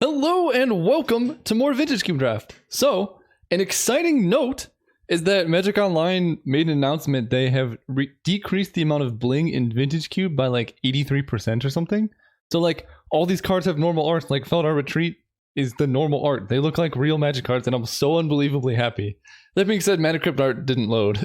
Hello and welcome to more Vintage Cube Draft. So, an exciting note is that Magic Online made an announcement they have decreased the amount of bling in Vintage Cube by like 83% or something. So like all these cards have normal art, like Feldar Retreat is the normal art. They look like real Magic cards and I'm so unbelievably happy. That being said, Mana Crypt art didn't load.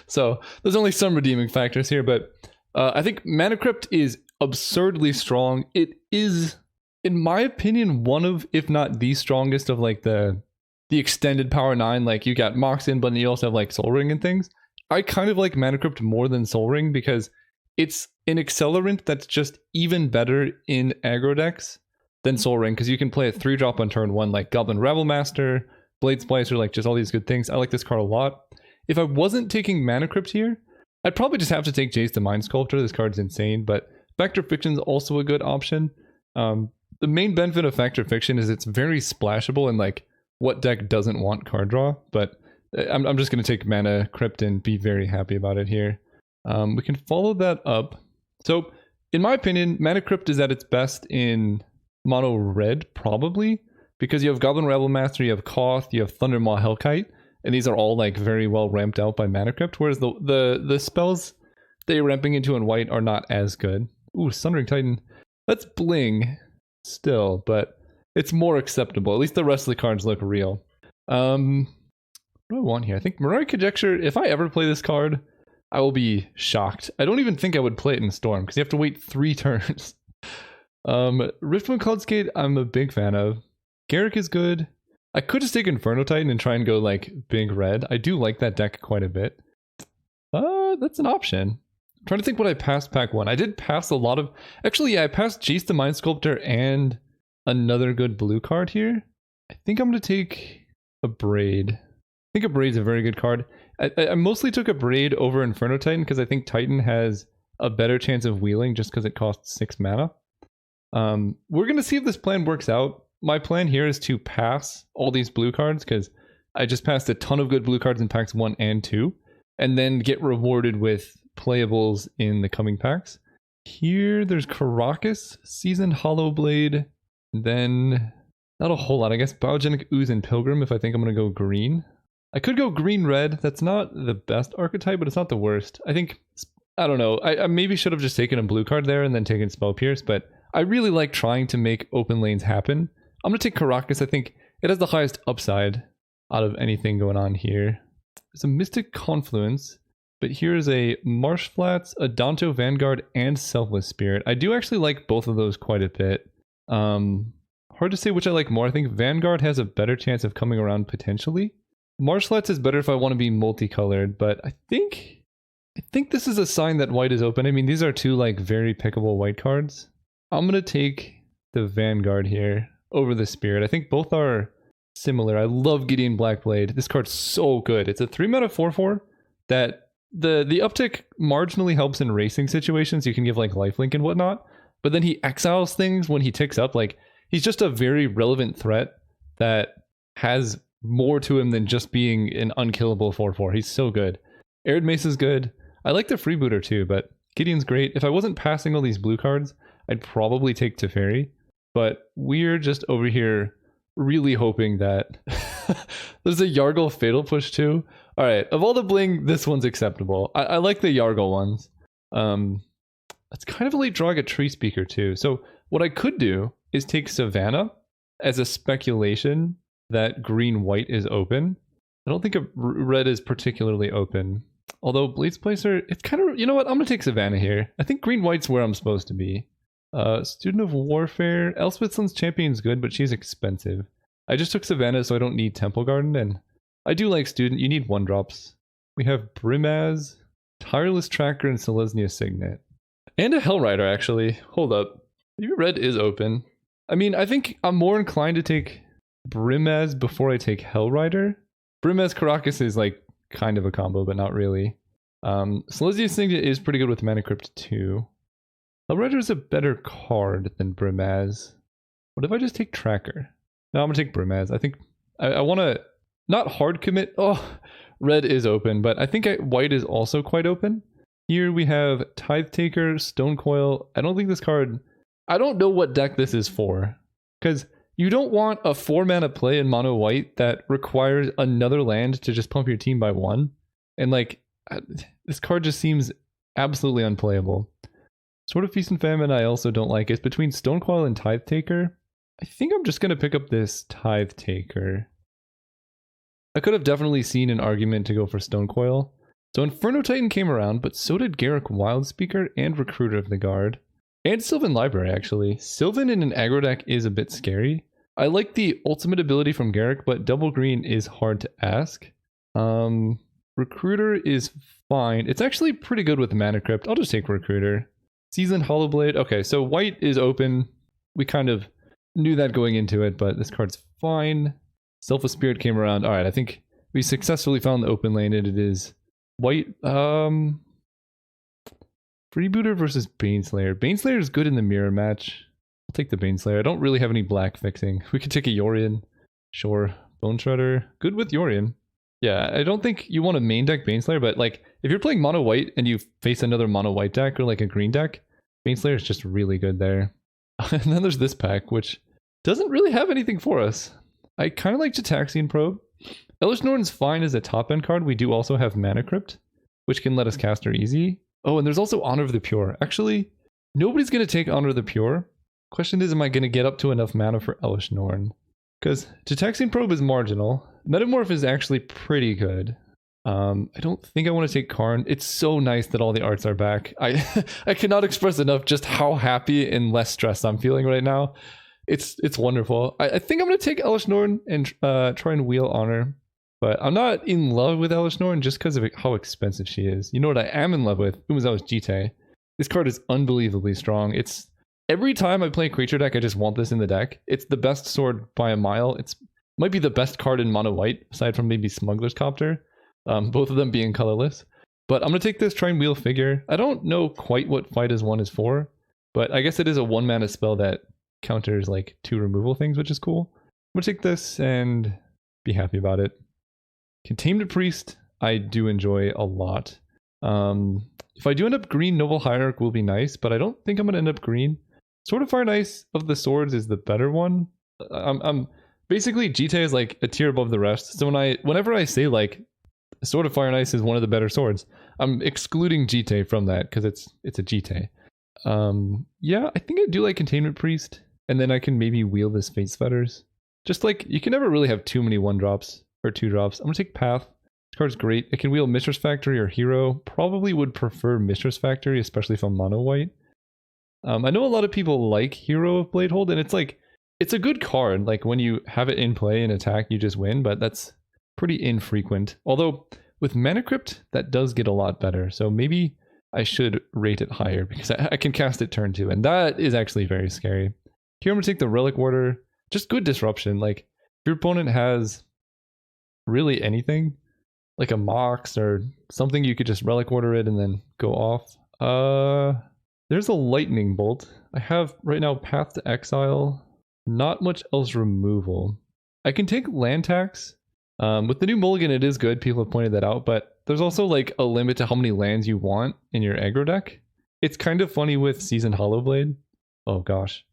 So there's only some redeeming factors here, but I think Mana Crypt is absurdly strong. It is, in my opinion, one of, if not the strongest of like the extended Power 9. Like you got Mox in, but then you also have like Soul Ring and things. I kind of like Mana Crypt more than Soul Ring because it's an accelerant that's just even better in aggro decks than Soul Ring, because you can play a 3-drop on turn 1 like Goblin Rabble Master, Blade Splicer, like just all these good things. I like this card a lot. If I wasn't taking Mana Crypt here, I'd probably just have to take Jace the Mind Sculptor. This card's insane, but Factor Fiction's also a good option. The main benefit of Factor Fiction is it's very splashable, and like what deck doesn't want card draw, but I'm just going to take Mana Crypt and be very happy about it here. We can follow that up. So in my opinion, Mana Crypt is at its best in mono red, probably, because you have Goblin Rabble Master, you have Koth, you have Thundermaw Hellkite, and these are all like very well ramped out by Mana Crypt, whereas the spells they're ramping into in white are not as good. Ooh, Sundering Titan. That's bling still, but it's more acceptable. At least the rest of the cards look real. What do I want here? I think Mirari Conjecture, if I ever play this card, I will be shocked. I don't even think I would play it in Storm, because you have to wait 3 turns. Riftmoon Cloudskate, I'm a big fan of. Garruk is good. I could just take Inferno Titan and try and go like big red. I do like that deck quite a bit. That's an option. I'm trying to think what I passed pack 1. I did pass a lot of... Actually, yeah, I passed Jace the Mind Sculptor and another good blue card here. I think I'm going to take a Braid. I think a Braid's a very good card. I mostly took a Braid over Inferno Titan because I think Titan has a better chance of wheeling just because it costs 6 mana. We're going to see if this plan works out. My plan here is to pass all these blue cards because I just passed a ton of good blue cards in packs 1 and 2, and then get rewarded with playables in the coming packs. Here there's Karakas, Seasoned Hollowblade, then not a whole lot. I guess Biogenic Ooze and Pilgrim if I think I'm going to go green. I could go green-red. That's not the best archetype, but it's not the worst. I think, I don't know, I maybe should have just taken a blue card there and then taken Spell Pierce, but I really like trying to make open lanes happen. I'm going to take Karakas. I think it has the highest upside out of anything going on here. There's a Mystic Confluence, but here's a Marsh Flats, a Danto Vanguard, and Selfless Spirit. I do actually like both of those quite a bit. Hard to say which I like more. I think Vanguard has a better chance of coming around potentially. Marsh Flats is better if I want to be multicolored, but I think this is a sign that white is open. I mean, these are 2 like very pickable white cards. I'm going to take the Vanguard here over the Spirit. I think both are similar. I love Gideon Blackblade. This card's so good. It's a 3-mana 4/4 that the uptick marginally helps in racing situations. You can give like lifelink and whatnot, but then he exiles things when he ticks up. Like he's just a very relevant threat that has more to him than just being an unkillable 4/4. He's so good. Arid Mace is good. I like the Freebooter too, but Gideon's great. If I wasn't passing all these blue cards, I'd probably take Teferi, but we're just over here really hoping that there's a Yargle Fatal Push too. All right, of all the bling, this one's acceptable. I like the Yargle ones. It's kind of a late draw. I get Tree Speaker too. So what I could do is take Savannah as a speculation that green-white is open. I don't think a red is particularly open. Although Blade Splicer, it's kind of, you know what? I'm going to take Savannah here. I think green-white's where I'm supposed to be. Student of Warfare. Elspeth Sun's Champion's good, but she's expensive. I just took Savannah, so I don't need Temple Garden, and I do like Student. You need 1-drops. We have Brimaz, Tireless Tracker, and Selesnya Signet. And a Hellrider, actually. Hold up. Maybe red is open. I mean, I think I'm more inclined to take Brimaz before I take Hellrider. Brimaz Karakas is like kind of a combo, but not really. Selesnya Signet is pretty good with Mana Crypt too. Hellrider is a better card than Brimaz. What if I just take Tracker? No, I'm gonna take Brimaz. I think I want to not hard commit. Oh, red is open, but I think white is also quite open. Here we have Tithe Taker, Stone Coil. I don't think this card... I don't know what deck this is for. Because you don't want a 4-mana play in mono white that requires another land to just pump your team by 1. And like, this card just seems absolutely unplayable. Sword of Feast and Famine I also don't like. It's between Stonecoil and Tithe Taker. I think I'm just going to pick up this Tithe Taker. I could have definitely seen an argument to go for Stonecoil. So Inferno Titan came around, but so did Garruk Wildspeaker and Recruiter of the Guard. And Sylvan Library, actually. Sylvan in an aggro deck is a bit scary. I like the ultimate ability from Garruk, but double green is hard to ask. Recruiter is fine. It's actually pretty good with Mana Crypt. I'll just take Recruiter. Seasoned Hollowblade. Okay, so white is open. We kind of knew that going into it, but this card's fine. Selfless Spirit came around. All right, I think we successfully found the open lane, and it is white. Freebooter versus Baneslayer. Baneslayer is good in the mirror match. I'll take the Baneslayer. I don't really have any black fixing. We could take a Yorion. Sure. Bone Shredder. Good with Yorion. Yeah, I don't think you want to main deck Baneslayer, but like if you're playing mono white and you face another mono white deck or like a green deck, Baneslayer is just really good there. And then there's this pack, which doesn't really have anything for us. I kind of like Gitaxian Probe. Elish Norn's fine as a top end card. We do also have Mana Crypt, which can let us cast her easy. Oh, and there's also Honor of the Pure. Actually, nobody's going to take Honor of the Pure. Question is, am I going to get up to enough mana for Elish Norn? Because Gitaxian Probe is marginal. Metamorph is actually pretty good. I don't think I want to take Karn. It's so nice that all the arts are back. I cannot express enough just how happy and less stressed I'm feeling right now. It's wonderful. I think I'm going to take Elish Norn and try and wheel Honor. But I'm not in love with Elish Norn just because of how expensive she is. You know what I am in love with? Umezawa's Jite. This card is unbelievably strong. It's every time I play a creature deck, I just want this in the deck. It's the best sword by a mile. It's might be the best card in mono white, aside from maybe Smuggler's Copter. Both of them being colorless. But I'm going to take this, try and wheel Figure. I don't know quite what Fight as 1 is for, but I guess it is a 1-mana spell that counters like 2 removal things, which is cool. I'm going to take this and be happy about it. Containment Priest, I do enjoy a lot. If I do end up green, Noble Hierarch will be nice, but I don't think I'm going to end up green. Sword of Fire and Ice of the swords is the better one. I'm basically, Jite is like a tier above the rest. So whenever I say like Sword of Fire and Ice is one of the better swords, I'm excluding Jite from that because it's a Jite. Yeah, I think I do like Containment Priest, and then I can maybe wheel this Fate's Fetters. Just like, you can never really have too many 1-drops or 2-drops. I'm gonna take Path. This card's great. It can wheel Mistress Factory or Hero. Probably would prefer Mistress Factory, especially if I'm mono white. I know a lot of people like Hero of Bladehold, and it's like, it's a good card. Like when you have it in play and attack, you just win, but that's pretty infrequent. Although with Mana Crypt, that does get a lot better. So maybe I should rate it higher because I can cast it turn 2, and that is actually very scary. Here I'm gonna take the Relic Warder. Just good disruption. Like if your opponent has really anything, like a Mox or something, you could just Relic Order it and then go off. There's a Lightning Bolt. I have right now Path to Exile. Not much else removal. I can take land tax. With the new mulligan, it is good. People have pointed that out, but there's also like a limit to how many lands you want in your aggro deck. It's kind of funny with Seasoned Hollowblade. Oh gosh.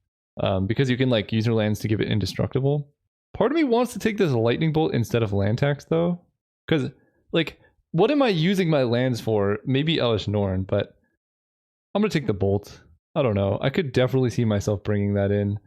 Because you can like use your lands to give it indestructible. Part of me wants to take this Lightning Bolt instead of land tax though. Because like, what am I using my lands for? Maybe Elish Norn, but I'm going to take the Bolt. I don't know. I could definitely see myself bringing that in.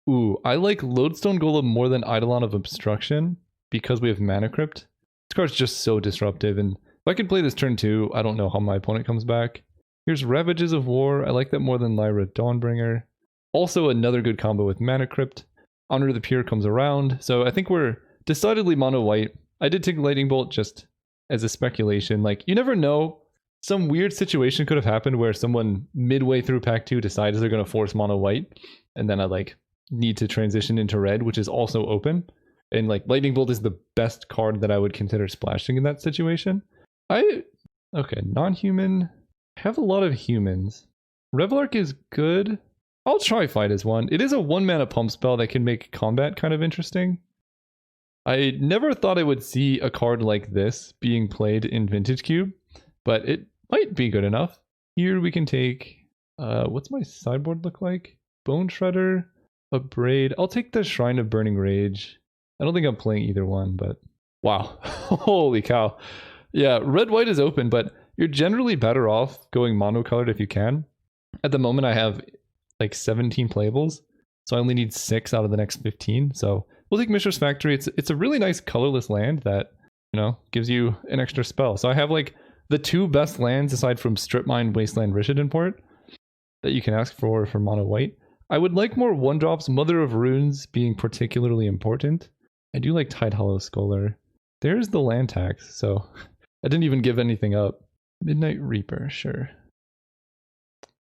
Ooh, I like Lodestone Golem more than Eidolon of Obstruction because we have Mana Crypt. This card's just so disruptive, and if I can play this turn 2, I don't know how my opponent comes back. Here's Ravages of War. I like that more than Lyra Dawnbringer. Also another good combo with Mana Crypt. Honor of the Pure comes around, so I think we're decidedly mono white. I did take Lightning Bolt just as a speculation. Like, you never know. Some weird situation could have happened where someone midway through pack 2 decides they're going to force mono white, and then I like need to transition into red, which is also open. And like Lightning Bolt is the best card that I would consider splashing in that situation. Okay, non-human. I have a lot of humans. Revelark is good. I'll try Fight as 1. It is a 1-mana pump spell that can make combat kind of interesting. I never thought I would see a card like this being played in Vintage Cube, but it might be good enough. Here we can take, what's my sideboard look like? Bone Shredder. a Braid. I'll take the Shrine of Burning Rage. I don't think I'm playing either one, but wow. Holy cow. Yeah, red-white is open, but you're generally better off going monocolored if you can. At the moment, I have like 17 playables, so I only need 6 out of the next 15. So we'll take Mishra's Factory. It's a really nice colorless land that, you know, gives you an extra spell. So I have like the 2 best lands aside from Strip Mine, Wasteland, Rishadan Port that you can ask for mono white. I would like more 1-drops, Mother of Runes being particularly important. I do like Tide Hollow Scholar. There's the land tax, so I didn't even give anything up. Midnight Reaper, sure.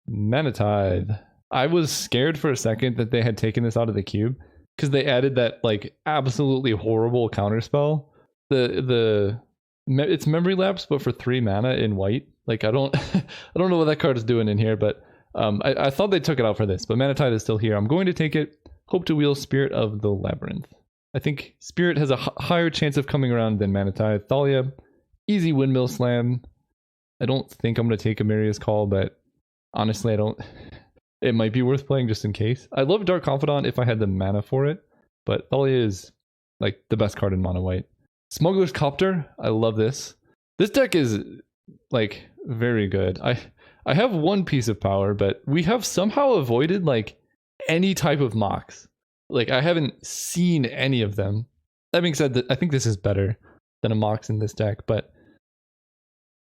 Manatide. I was scared for a second that they had taken this out of the cube because they added that like absolutely horrible counterspell. It's Memory Lapse, but for 3 mana in white. Like I don't know what that card is doing in here, but I thought they took it out for this. But Manatide is still here. I'm going to take it. Hope to wheel Spirit of the Labyrinth. I think Spirit has a higher chance of coming around than Manatide. Thalia, easy Windmill Slam. I don't think I'm going to take Amelia's Call, but honestly, I don't. It might be worth playing just in case. I love Dark Confidant if I had the mana for it, but Thalia is like the best card in mono white. Smuggler's Copter, I love this. This deck is like very good. I have 1 piece of power, but we have somehow avoided like any type of mocks. Like I haven't seen any of them. That being said, I think this is better than a mox in this deck, but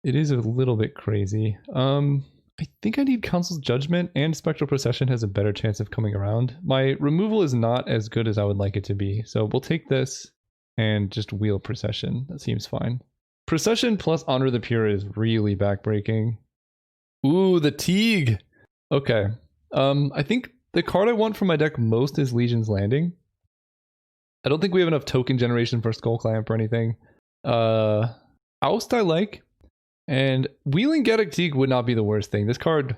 it is a little bit crazy. I think I need Council's Judgment, and Spectral Procession has a better chance of coming around. My removal is not as good as I would like it to be, so we'll take this and just wheel Procession. That seems fine. Procession plus Honor the Pure is really backbreaking. Ooh, the Teague! Okay. I think the card I want for my deck most is Legion's Landing. I don't think we have enough token generation for Skull Clamp or anything. Oust I like. And wheeling Gaddock Teague would not be the worst thing. This card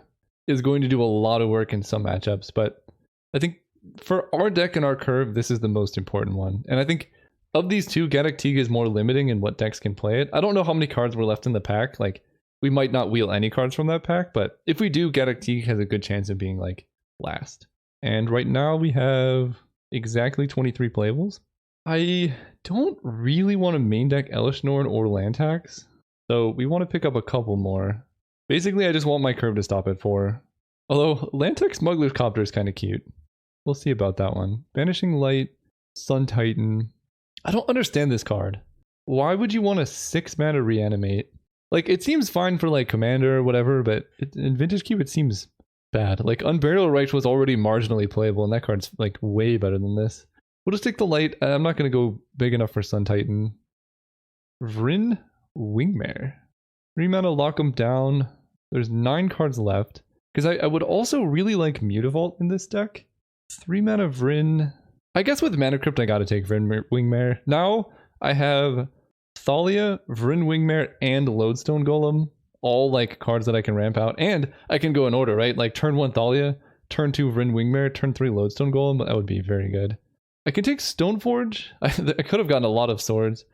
is going to do a lot of work in some matchups, but I think for our deck and our curve, this is the most important one. And I think of these two, Gaddock Teague is more limiting in what decks can play it. I don't know how many cards were left in the pack. Like, we might not wheel any cards from that pack, but if we do, Gaddock Teague has a good chance of being like last. And right now we have exactly 23 playables. I don't really want to main deck Elesh Norn or Lantax. So we want to pick up a couple more. Basically, I just want my curve to stop at 4. Although, Lantax Smuggler's Copter is kind of cute. We'll see about that one. Banishing Light, Sun Titan. I don't understand this card. Why would you want a 6 mana Reanimate? Like, it seems fine for, like, Commander or whatever, but in Vintage Cube, it seems bad. Like, Unburial Right was already marginally playable, and that card's, like, way better than this. We'll just take the Light. I'm not going to go big enough for Sun Titan. Vryn Wingmare. 3 mana, lock them down. There's 9 cards left. Because I would also really like Mutavault in this deck. 3 mana Vryn. I guess with Mana Crypt I gotta take Vryn Wingmare. Now I have Thalia, Vryn Wingmare, and Lodestone Golem. All like cards that I can ramp out. And I can go in order, right? Like turn 1 Thalia, turn 2 Vryn Wingmare, turn 3 Lodestone Golem. That would be very good. I can take Stoneforge. I could have gotten a lot of swords.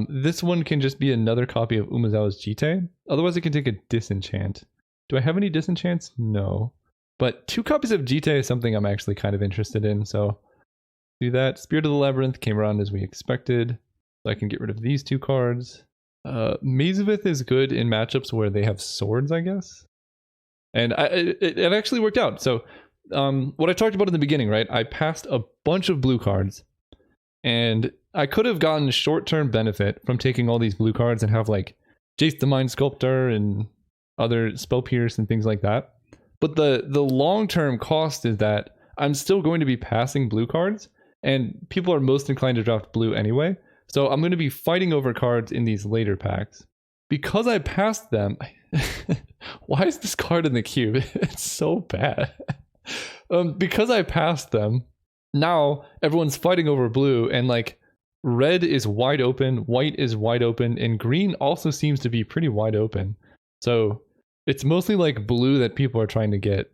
This one can just be another copy of Umezawa's Jite. Otherwise, I can take a Disenchant. Do I have any Disenchants? No. But 2 copies of Jite is something I'm actually kind of interested in, so do that. Spirit of the Labyrinth came around as we expected, so I can get rid of these 2 cards. Mazevith is good in matchups where they have swords, I guess. And it actually worked out. So, what I talked about in the beginning, right? I passed a bunch of blue cards, and I could have gotten short-term benefit from taking all these blue cards and have like Jace the Mind Sculptor and other Spell Pierce and things like that. But the long-term cost is that I'm still going to be passing blue cards, and people are most inclined to draft blue anyway. So I'm going to be fighting over cards in these later packs. Because I passed them... Why is this card in the cube? It's so bad. Because I passed them, now everyone's fighting over blue, and like red is wide open, white is wide open, and green also seems to be pretty wide open. So it's mostly like blue that people are trying to get.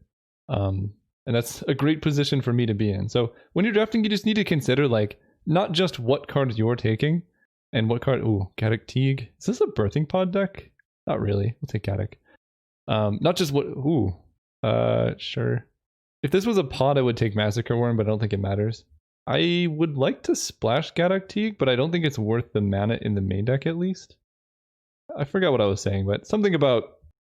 And that's a great position for me to be in. So when you're drafting, you just need to consider like not just what cards you're taking and what card. Ooh, Gaddock Teague. Is this a Birthing Pod deck? Not really. We'll take Gaddock. Not just what. Ooh. Sure. If this was a pod, I would take Massacre Worm, but I don't think it matters. I would like to splash Gaddock Teague, but I don't think it's worth the mana in the main deck at least. I forgot what I was saying, but something about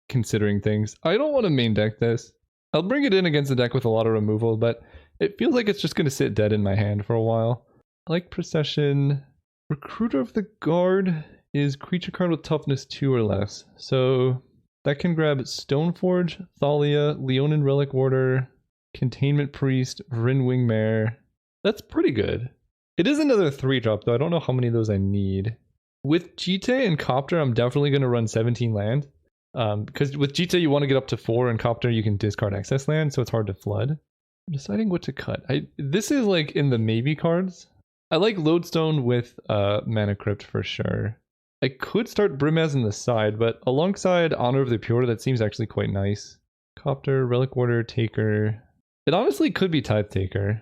considering things. I don't want to main deck this. I'll bring it in against a deck with a lot of removal, but it feels like it's just going to sit dead in my hand for a while. I like Procession. Recruiter of the Guard is creature card with toughness 2 or less. So that can grab Stoneforge, Thalia, Leonin Relic Warder, Containment Priest, Vryn Wingmare. That's pretty good. It is another 3-drop though. I don't know how many of those I need. With Jite and Copter, I'm definitely going to run 17 land. Because with Jite you want to get up to 4, and Copter you can discard excess land, so it's hard to flood. I'm deciding what to cut. This is like in the maybe cards. I like Lodestone with Mana Crypt for sure. I could start Brimaz in the side, but alongside Honor of the Pure, that seems actually quite nice. Copter, Relic Warder, Taker. It honestly could be Tithe Taker.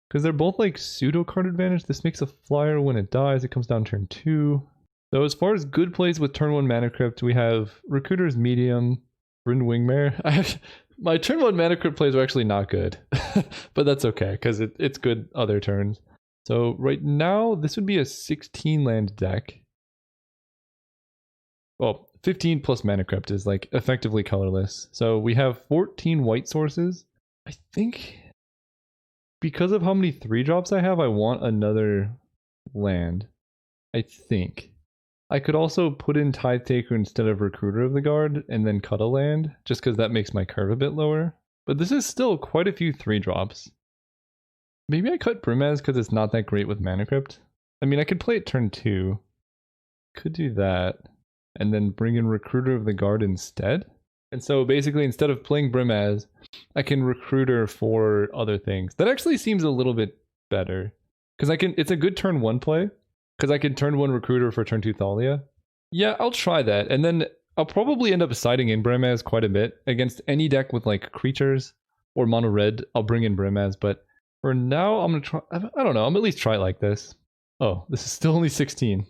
Because they're both like pseudo card advantage. This makes a flyer when it dies. It comes down turn 2. So as far as good plays with turn 1 Mana Crypt, we have Recruiter's Medium, Vryn Wingmare. My turn 1 Mana Crypt plays are actually not good. But that's okay, because it's good other turns. So right now, this would be a 16 land deck. Well, 15 plus Mana Crypt is like effectively colorless. So we have 14 white sources. I think because of how many 3-drops I have, I want another land. I think. I could also put in Tithe Taker instead of Recruiter of the Guard and then cut a land, just because that makes my curve a bit lower. But this is still quite a few 3-drops. Maybe I cut Brimaz because it's not that great with Mana Crypt. I mean, I could play it turn 2. Could do that. And then bring in Recruiter of the Guard instead. And so basically, instead of playing Brimaz, I can Recruiter for other things. That actually seems a little bit better. Because it's a good turn 1 play. Because I can turn 1 Recruiter for turn 2 Thalia. Yeah, I'll try that. And then I'll probably end up siding in Brimaz quite a bit. Against any deck with like creatures or mono red, I'll bring in Brimaz. But for now, I'm going to try... I don't know. I'm at least try it like this. Oh, this is still only 16.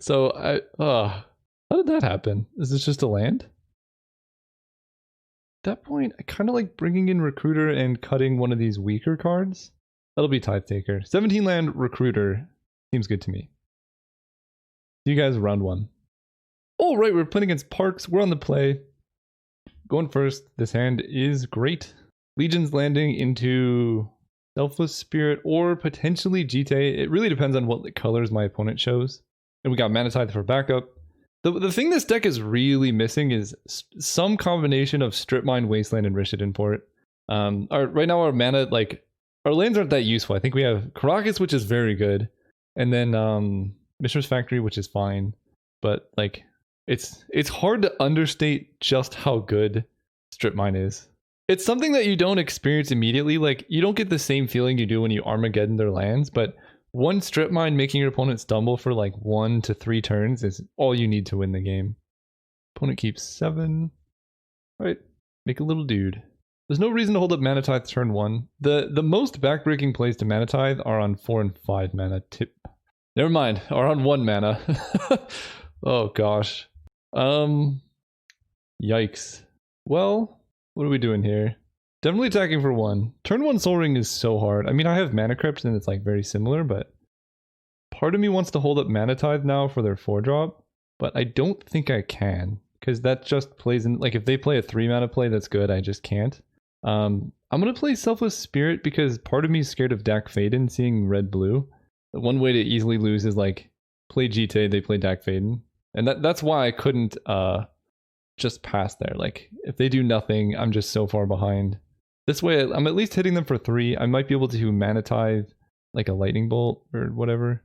So, how did that happen? Is this just a land? At that point, I kind of like bringing in Recruiter and cutting one of these weaker cards. That'll be Tithe Taker. 17 land Recruiter seems good to me. See you guys round 1. All right, we're playing against Parks. We're on the play. Going first. This hand is great. Legion's landing into Selfless Spirit or potentially Jite. It really depends on what colors my opponent shows. And we got Mana Tithe for backup. The thing this deck is really missing is some combination of Strip Mine, Wasteland, and Rishid Import. Right now our mana, like, our lands aren't that useful. I think we have Karakas, which is very good. And then Mishra's Factory, which is fine. But, like, it's hard to understate just how good Strip Mine is. It's something that you don't experience immediately. Like, you don't get the same feeling you do when you Armageddon their lands, but one Strip Mine making your opponent stumble for like 1 to 3 turns is all you need to win the game. Opponent keeps 7. Alright, make a little dude. There's no reason to hold up Mana Tithe turn 1. The most backbreaking plays to Mana Tithe are on 4 and 5 mana. Never mind, are on 1 mana. Oh gosh. Yikes. Well, what are we doing here? Definitely attacking for 1. Turn 1 Soul Ring is so hard. I mean, I have Mana Crypt and it's like very similar, but part of me wants to hold up Mana Tithe now for their 4-drop, but I don't think I can, because that just plays in, like, if they play a 3-mana play that's good, I just can't. I'm going to play Selfless Spirit because part of me is scared of Dak Faden seeing red-blue. The one way to easily lose is like play Jite, they play Dak Faden. And that's why I couldn't just pass there. Like, if they do nothing, I'm just so far behind. This way, I'm at least hitting them for 3. I might be able to Mana Tithe like a Lightning Bolt or whatever.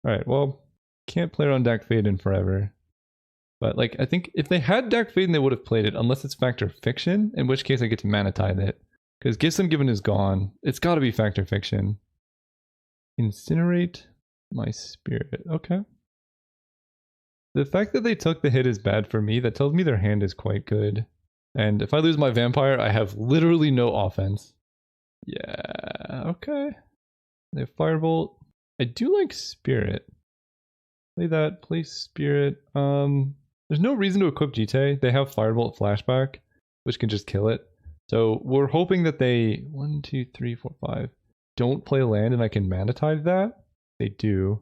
Alright, well, can't play around Dak Faden forever. But, like, I think if they had Dak Faden, they would have played it, unless it's Factor Fiction, in which case I get to Mana Tithe it. Because Gifts Ungiven is gone. It's gotta be Factor Fiction. Incinerate my Spirit. Okay. The fact that they took the hit is bad for me. That tells me their hand is quite good. And if I lose my Vampire, I have literally no offense. Yeah, okay. They have Firebolt. I do like Spirit. Play that, play Spirit. There's no reason to equip Jite. They have Firebolt Flashback, which can just kill it. So we're hoping that they 1, 2, 3, 4, 5 don't play land and I can mana tide that. They do.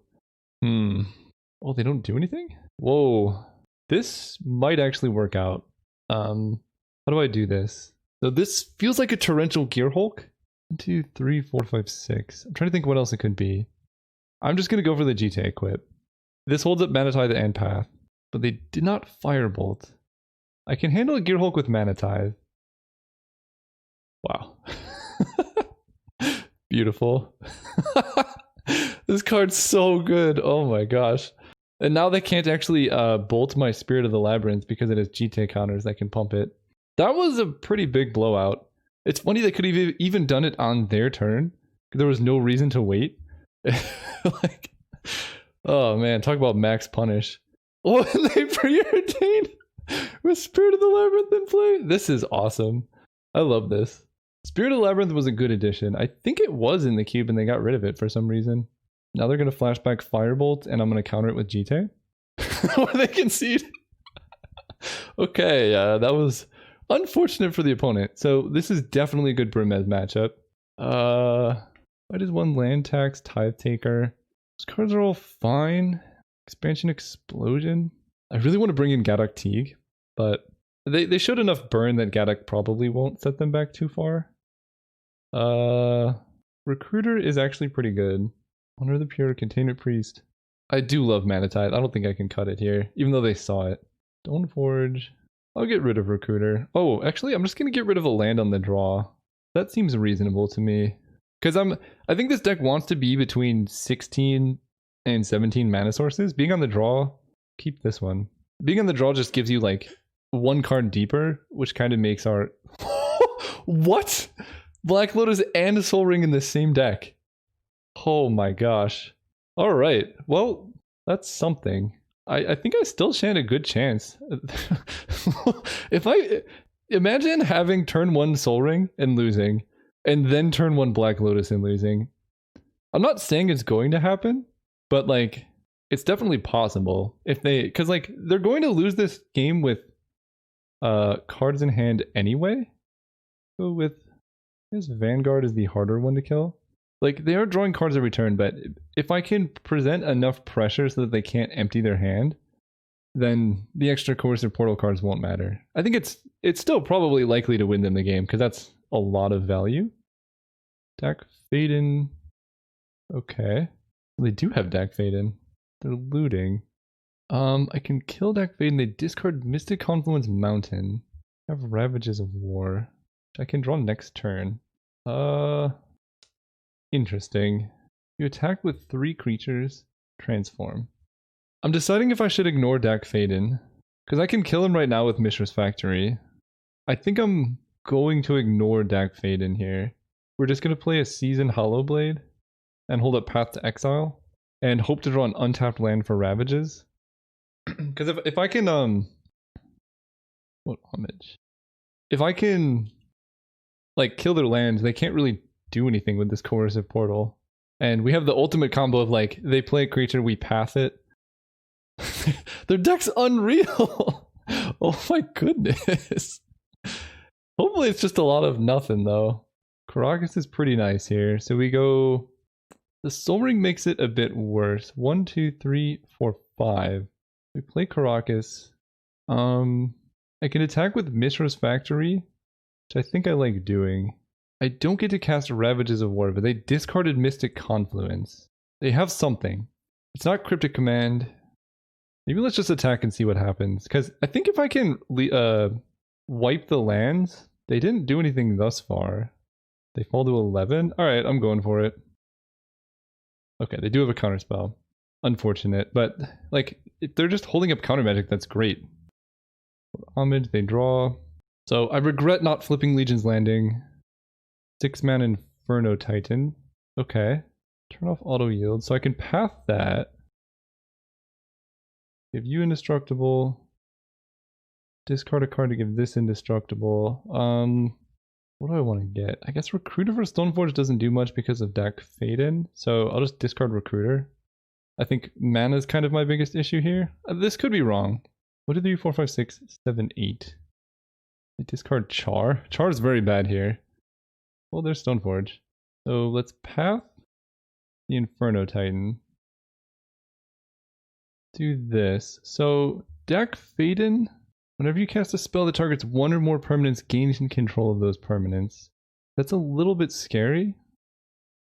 Oh, they don't do anything? Whoa. This might actually work out. How do I do this? So this feels like a torrential Gear Hulk. 1, 2, 3, 4, 5, 6. I'm trying to think what else it could be. I'm just gonna go for the GTA equip. This holds up Mana Tithe and Path, but they did not Firebolt. I can handle a Gear Hulk with Mana Tithe. Wow. Beautiful. This card's so good. Oh my gosh. And now they can't actually bolt my Spirit of the Labyrinth because it has GTA counters that can pump it. That was a pretty big blowout. It's funny they could have even done it on their turn. There was no reason to wait. Like, oh man, talk about max punish. Oh, and they preordained with Spirit of the Labyrinth in play. This is awesome. I love this. Spirit of the Labyrinth was a good addition. I think it was in the cube and they got rid of it for some reason. Now they're going to flashback Firebolt and I'm going to counter it with GTA. Or they concede. Okay, that was unfortunate for the opponent. So this is definitely a good Brimez matchup. Why does one land tax, Tithe Taker? Those cards are all fine. Expansion Explosion. I really want to bring in Gaddock Teague, but they showed enough burn that Gaddock probably won't set them back too far. Recruiter is actually pretty good. Honor the Pure, Containment Priest. I do love Mana Tithe. I don't think I can cut it here, even though they saw it. Stoneforge. I'll get rid of Recruiter. Oh, actually, I'm just going to get rid of a land on the draw. That seems reasonable to me. Because I think this deck wants to be between 16 and 17 mana sources. Being on the draw, keep this one. Being on the draw just gives you like one card deeper, which kind of makes our... What? Black Lotus and Soul Ring in the same deck. Oh my gosh. Alright, well, that's something. I think I still stand a good chance. If I... Imagine having turn 1 Soul Ring and losing, and then turn 1 Black Lotus and losing. I'm not saying it's going to happen, but like, it's definitely possible. If they... Because like, they're going to lose this game with cards in hand anyway. So with... I guess Vanguard is the harder one to kill. Like, they are drawing cards every turn, but if I can present enough pressure so that they can't empty their hand, then the extra coercive portal cards won't matter. I think it's still probably likely to win them the game, because that's a lot of value. Dak Faden. Okay. They do have Dak Faden. They're looting. I can kill Dak Faden. They discard Mystic Confluence Mountain. Have Ravages of War. I can draw next turn. Interesting. You attack with 3 creatures, transform. I'm deciding if I should ignore Dak Faden, because I can kill him right now with Mishra's Factory. I think I'm going to ignore Dak Faden here. We're just going to play a Seasoned Hollowblade and hold up Path to Exile and hope to draw an untapped land for Ravages. Because if I can what homage? If I can like kill their lands, they can't really do anything with this coercive portal. And we have the ultimate combo of like, they play a creature, we path it. Their deck's unreal. Oh my goodness. Hopefully it's just a lot of nothing though. Caracas is pretty nice here. So we go... The Soul Ring makes it a bit worse. 1, 2, 3, 4, 5. We play Caracas. I can attack with Mishra's Factory, which I think I like doing. I don't get to cast Ravages of War, but they discarded Mystic Confluence. They have something. It's not Cryptic Command. Maybe let's just attack and see what happens. Because I think if I can wipe the lands, they didn't do anything thus far. They fall to 11. Alright, I'm going for it. Okay, they do have a counterspell. Unfortunate, but like, if they're just holding up counter magic, that's great. Homage, they draw. So I regret not flipping Legion's Landing. 6-man Inferno Titan. Okay. Turn off auto yield, so I can path that. Give you indestructible. Discard a card to give this indestructible. What do I want to get? I guess Recruiter for Stoneforge doesn't do much because of Dak Faden, so I'll just discard Recruiter. I think mana is kind of my biggest issue here. This could be wrong. What did 3, 4, 5, 6, 7, 8? They discard Char. Char is very bad here. Well, there's Stoneforge. So let's path the Inferno Titan. Do this. So deck Faden. Whenever you cast a spell that targets one or more permanents, gains control of those permanents. That's a little bit scary.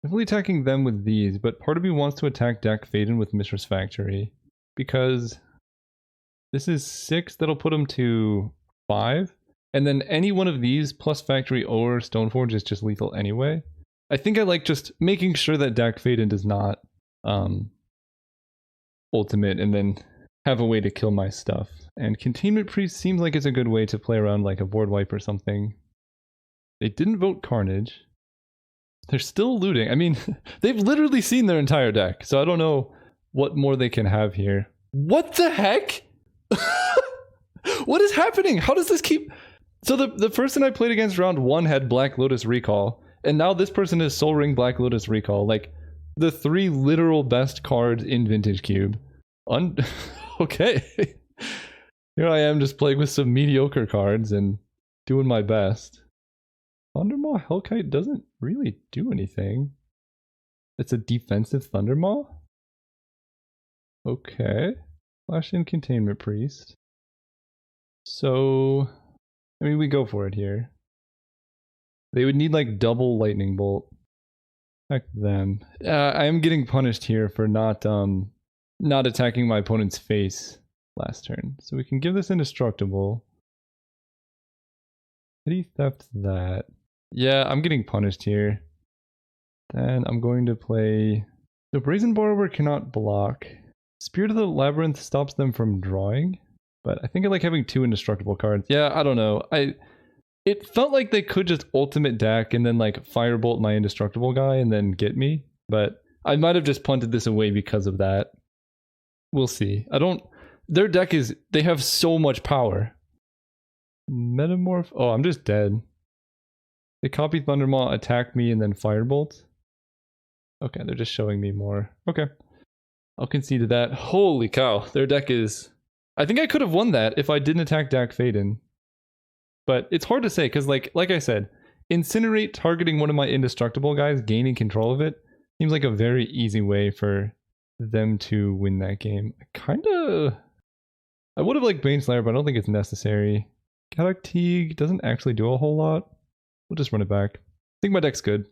Definitely attacking them with these, but part of me wants to attack deck Faden with Mistress Factory. Because this is 6, that'll put him to 5. And then any one of these plus Factory or Stoneforge is just lethal anyway. I think I like just making sure that deck Faden does not ultimate and then have a way to kill my stuff. And Containment Priest seems like it's a good way to play around like a board wipe or something. They didn't vote Carnage. They're still looting. I mean, they've literally seen their entire deck, so I don't know what more they can have here. What the heck? What is happening? How does this keep... So the person I played against round 1 had Black Lotus Recall, and now this person is Soul Ring Black Lotus Recall. Like, the 3 literal best cards in Vintage Cube. Okay. Here I am just playing with some mediocre cards and doing my best. Thundermaw Hellkite doesn't really do anything. It's a defensive Thundermaw? Okay. Flash in Containment Priest. So, I mean, we go for it here. They would need like double Lightning Bolt. Heck them. I am getting punished here for not attacking my opponent's face last turn. So we can give this Indestructible. Petty Theft that. Yeah, I'm getting punished here. Then I'm going to play... The Brazen Borrower cannot block. Spirit of the Labyrinth stops them from drawing. But I think I like having 2 indestructible cards. Yeah, I don't know. It felt like they could just ultimate deck and then like firebolt my indestructible guy and then get me. But I might have just punted this away because of that. We'll see. Their deck is... They have so much power. Metamorph... Oh, I'm just dead. They copy Thundermaw, attack me, and then firebolt. Okay, they're just showing me more. Okay. I'll concede to that. Holy cow. Their deck is... I think I could have won that if I didn't attack Dak Faden. But it's hard to say, because like I said, Incinerate targeting one of my indestructible guys, gaining control of it, seems like a very easy way for them to win that game. I would have liked Baneslayer, but I don't think it's necessary. Galactique doesn't actually do a whole lot. We'll just run it back. I think my deck's good.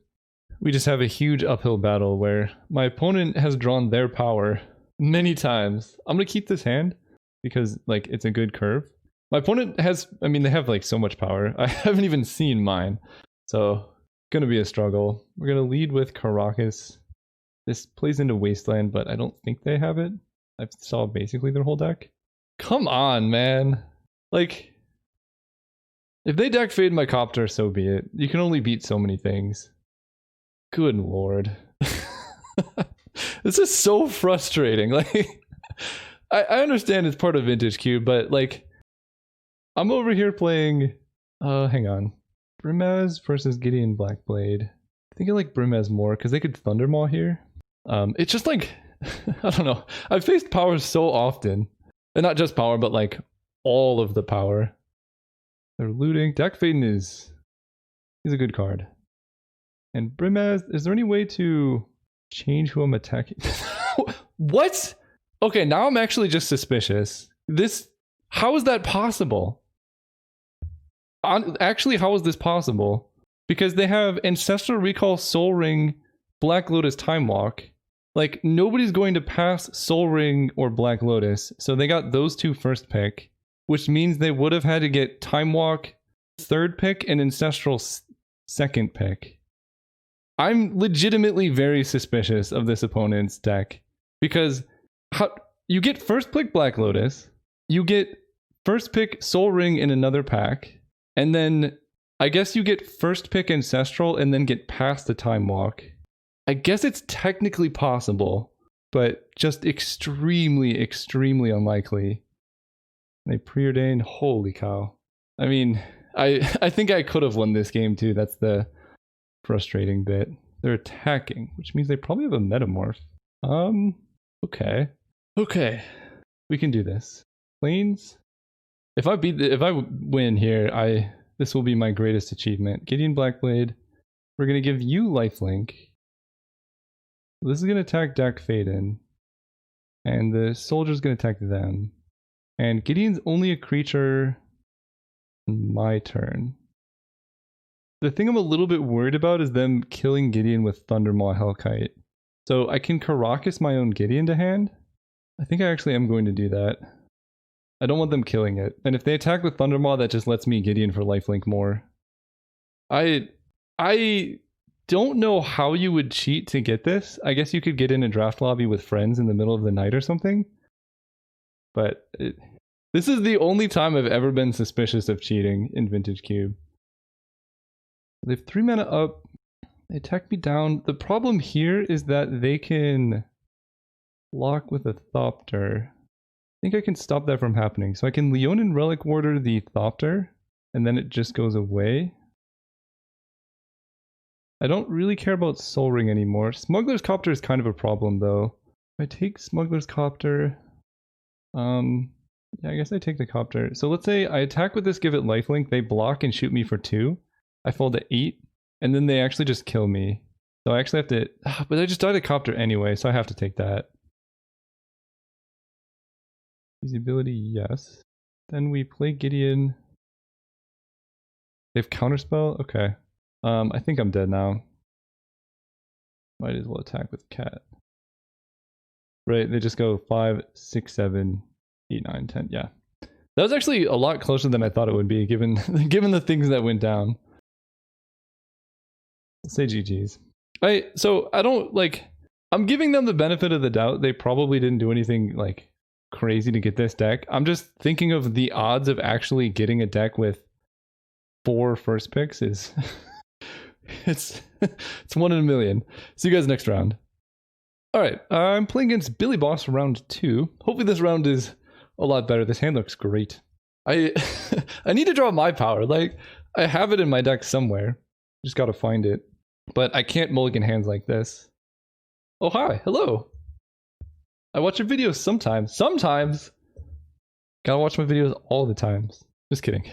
We just have a huge uphill battle where my opponent has drawn their power many times. I'm going to keep this hand because like it's a good curve. My opponent has, I mean, they have like so much power. I haven't even seen mine. So, going to be a struggle. We're going to lead with Caracas. This plays into Wasteland, but I don't think they have it. I saw basically their whole deck. Come on, man. Like, if they deck Fade my Copter, so be it. You can only beat so many things. Good lord. This is so frustrating. Like, I understand it's part of Vintage Cube, but like, I'm over here playing, hang on. Brimaz versus Gideon Blackblade. I think I like Brimaz more, because they could Thundermaw here. It's just like, I don't know. I've faced power so often. And not just power, but like, all of the power. They're looting. Dak Faden is a good card. And Brimaz, is there any way to change who I'm attacking? What? Okay, now I'm actually just suspicious. How is that possible? Actually, how is this possible? Because they have Ancestral Recall, Soul Ring, Black Lotus, Time Walk. Like, nobody's going to pass Soul Ring or Black Lotus, so they got those 2 first pick, which means they would have had to get Time Walk 3rd pick and Ancestral 2nd pick. I'm legitimately very suspicious of this opponent's deck, because you get first pick Black Lotus, you get first pick Soul Ring in another pack, and then I guess you get first pick Ancestral and then get past the Time Walk. I guess it's technically possible, but just extremely, extremely unlikely. They preordained, holy cow. I mean, I think I could have won this game too. That's the frustrating bit. They're attacking, which means they probably have a Metamorph. Okay. Okay. We can do this. Planes. If I win here, this will be my greatest achievement. Gideon Blackblade. We're gonna give you lifelink. This is gonna attack Dak Faden. And the soldier's gonna attack them. And Gideon's only a creature on my turn. The thing I'm a little bit worried about is them killing Gideon with Thundermaw Hellkite. So I can Karakas my own Gideon to hand. I think I actually am going to do that. I don't want them killing it. And if they attack with Thundermaw, that just lets me Gideon for lifelink more. I don't know how you would cheat to get this. I guess you could get in a draft lobby with friends in the middle of the night or something. But this is the only time I've ever been suspicious of cheating in Vintage Cube. They have 3 mana up. They attack me down. The problem here is that they can lock with a Thopter. I think I can stop that from happening. So I can Leonin Relic Warder the Thopter, and then it just goes away. I don't really care about Soul Ring anymore. Smuggler's Copter is kind of a problem though. If I take Smuggler's Copter, yeah, I guess I take the Copter. So let's say I attack with this, give it lifelink, they block and shoot me for 2. I fall to 8, and then they actually just kill me. So I actually have to, but I just died a Copter anyway, so I have to take that. Feasibility, yes. Then we play Gideon. They have Counterspell? Okay. I think I'm dead now. Might as well attack with Cat. Right, they just go 5, 6, 7, 8, 9, 10. Yeah. That was actually a lot closer than I thought it would be, given the things that went down. Let's say GG's. So I don't like, I'm giving them the benefit of the doubt. They probably didn't do anything like crazy to get this deck. I'm just thinking of the odds of actually getting a deck with 4 first picks is it's 1 in a million. See you guys next round. Alright, I'm playing against Billy Boss for round 2. Hopefully this round is a lot better. This hand looks great. I need to draw my power. Like, I have it in my deck somewhere. Just gotta find it. But I can't mulligan hands like this. Oh hi, hello. I watch your videos sometimes. Sometimes! Gotta watch my videos all the times. Just kidding.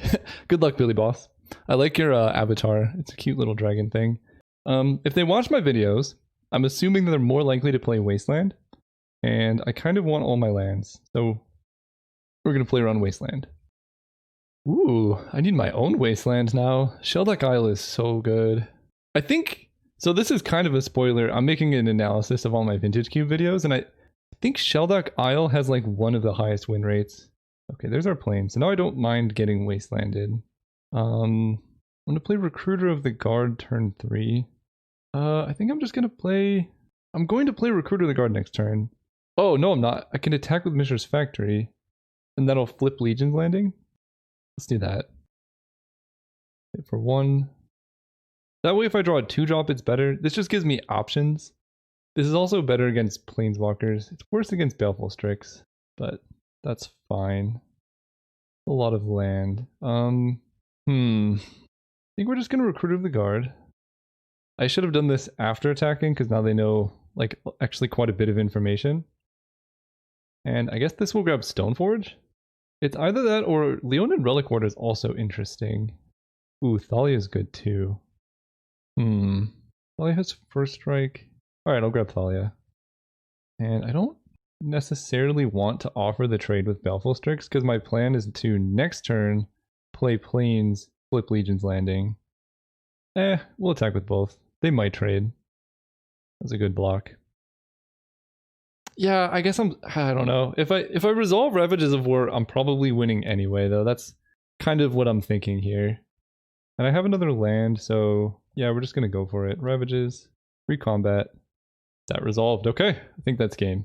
Good luck, Billy Boss. I like your avatar. It's a cute little dragon thing. If they watch my videos, I'm assuming that they're more likely to play Wasteland. And I kind of want all my lands. So we're going to play around Wasteland. Ooh, I need my own Wasteland now. Shelduck Isle is so good. I think... So this is kind of a spoiler. I'm making an analysis of all my Vintage Cube videos. And I think Shelduck Isle has like one of the highest win rates. Okay, there's our plane. So now I don't mind getting Wastelanded. I'm going to play Recruiter of the Guard turn 3. I think I'm just going to play... I'm going to play Recruiter of the Guard next turn. Oh, no, I'm not. I can attack with Mishra's Factory. And that'll flip Legion's Landing. Let's do that. Hit for 1. That way if I draw a 2-drop, it's better. This just gives me options. This is also better against Planeswalkers. It's worse against Baleful Strix, but that's fine. A lot of land. I think we're just going to Recruiter of the Guard. I should have done this after attacking, because now they know, like, actually quite a bit of information. And I guess this will grab Stoneforge? It's either that or Leonin Relic Ward is also interesting. Ooh, Thalia is good too. Thalia has first strike. Alright, I'll grab Thalia. And I don't necessarily want to offer the trade with Baleful Strix, because my plan is to, next turn, play Plains, flip Legion's Landing. We'll attack with both. They might trade. That's a good block. Yeah, I guess I don't know. If I resolve Ravages of War, I'm probably winning anyway, though. That's kind of what I'm thinking here. And I have another land, so yeah, we're just gonna go for it. Ravages, free combat. That resolved. Okay, I think that's game.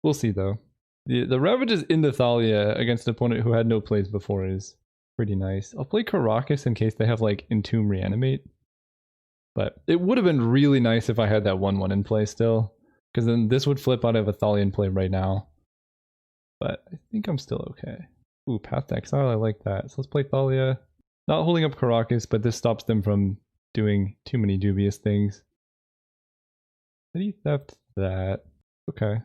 We'll see though. The Ravages in the Thalia against an opponent who had no plays before is pretty nice. I'll play Karakas in case they have like Entomb Reanimate. But it would have been really nice if I had that 1/1 in play still. Because then this would flip out of a Thalia in play right now. But I think I'm still okay. Ooh, Path to Exile, I like that. So let's play Thalia. Not holding up Karakas, but this stops them from doing too many dubious things. City Theft that. Okay.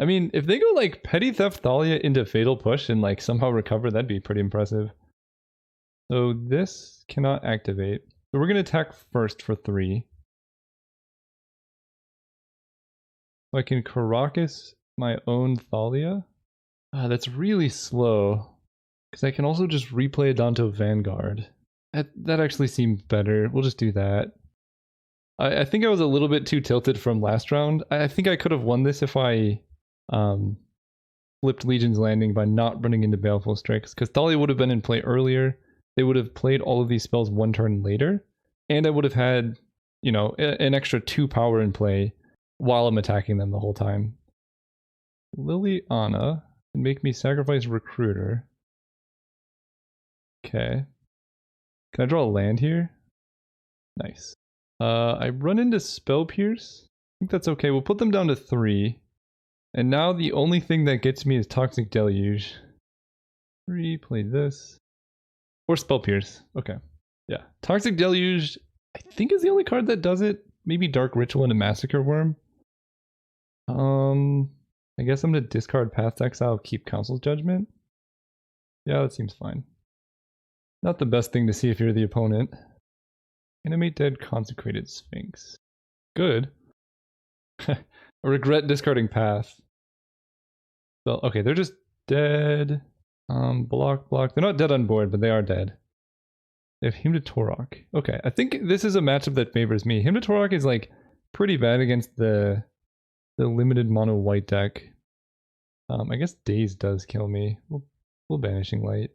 I mean, if they go like Petty Theft Thalia into Fatal Push and like somehow recover, that'd be pretty impressive. So this cannot activate. So we're going to attack first for 3. So I can Karakas my own Thalia. That's really slow. Because I can also just replay Adanto Vanguard. That actually seems better. We'll just do that. I think I was a little bit too tilted from last round. I think I could have won this if I flipped Legion's Landing by not running into Baleful Strix. Because Thalia would have been in play earlier. They would have played all of these spells 1 turn later. And I would have had, you know, an extra 2 power in play while I'm attacking them the whole time. Liliana can make me sacrifice Recruiter. Okay. Can I draw a land here? Nice. I run into Spell Pierce. I think that's okay. We'll put them down to 3. And now the only thing that gets me is Toxic Deluge. 3, play this. Or Spell Pierce. Okay. Yeah. Toxic Deluge, I think is the only card that does it. Maybe Dark Ritual and a Massacre Worm. I guess I'm gonna discard Path to Exile, keep Council's Judgment. Yeah, that seems fine. Not the best thing to see if you're the opponent. Animate Dead Consecrated Sphinx. Good. I regret discarding Path. So, okay, they're just dead. Block. They're not dead on board, but they are dead. They have Hymn to Torok. Okay, I think this is a matchup that favors me. Hymn to Torok is like pretty bad against the limited mono white deck. I guess Daze does kill me. We'll Banishing Light.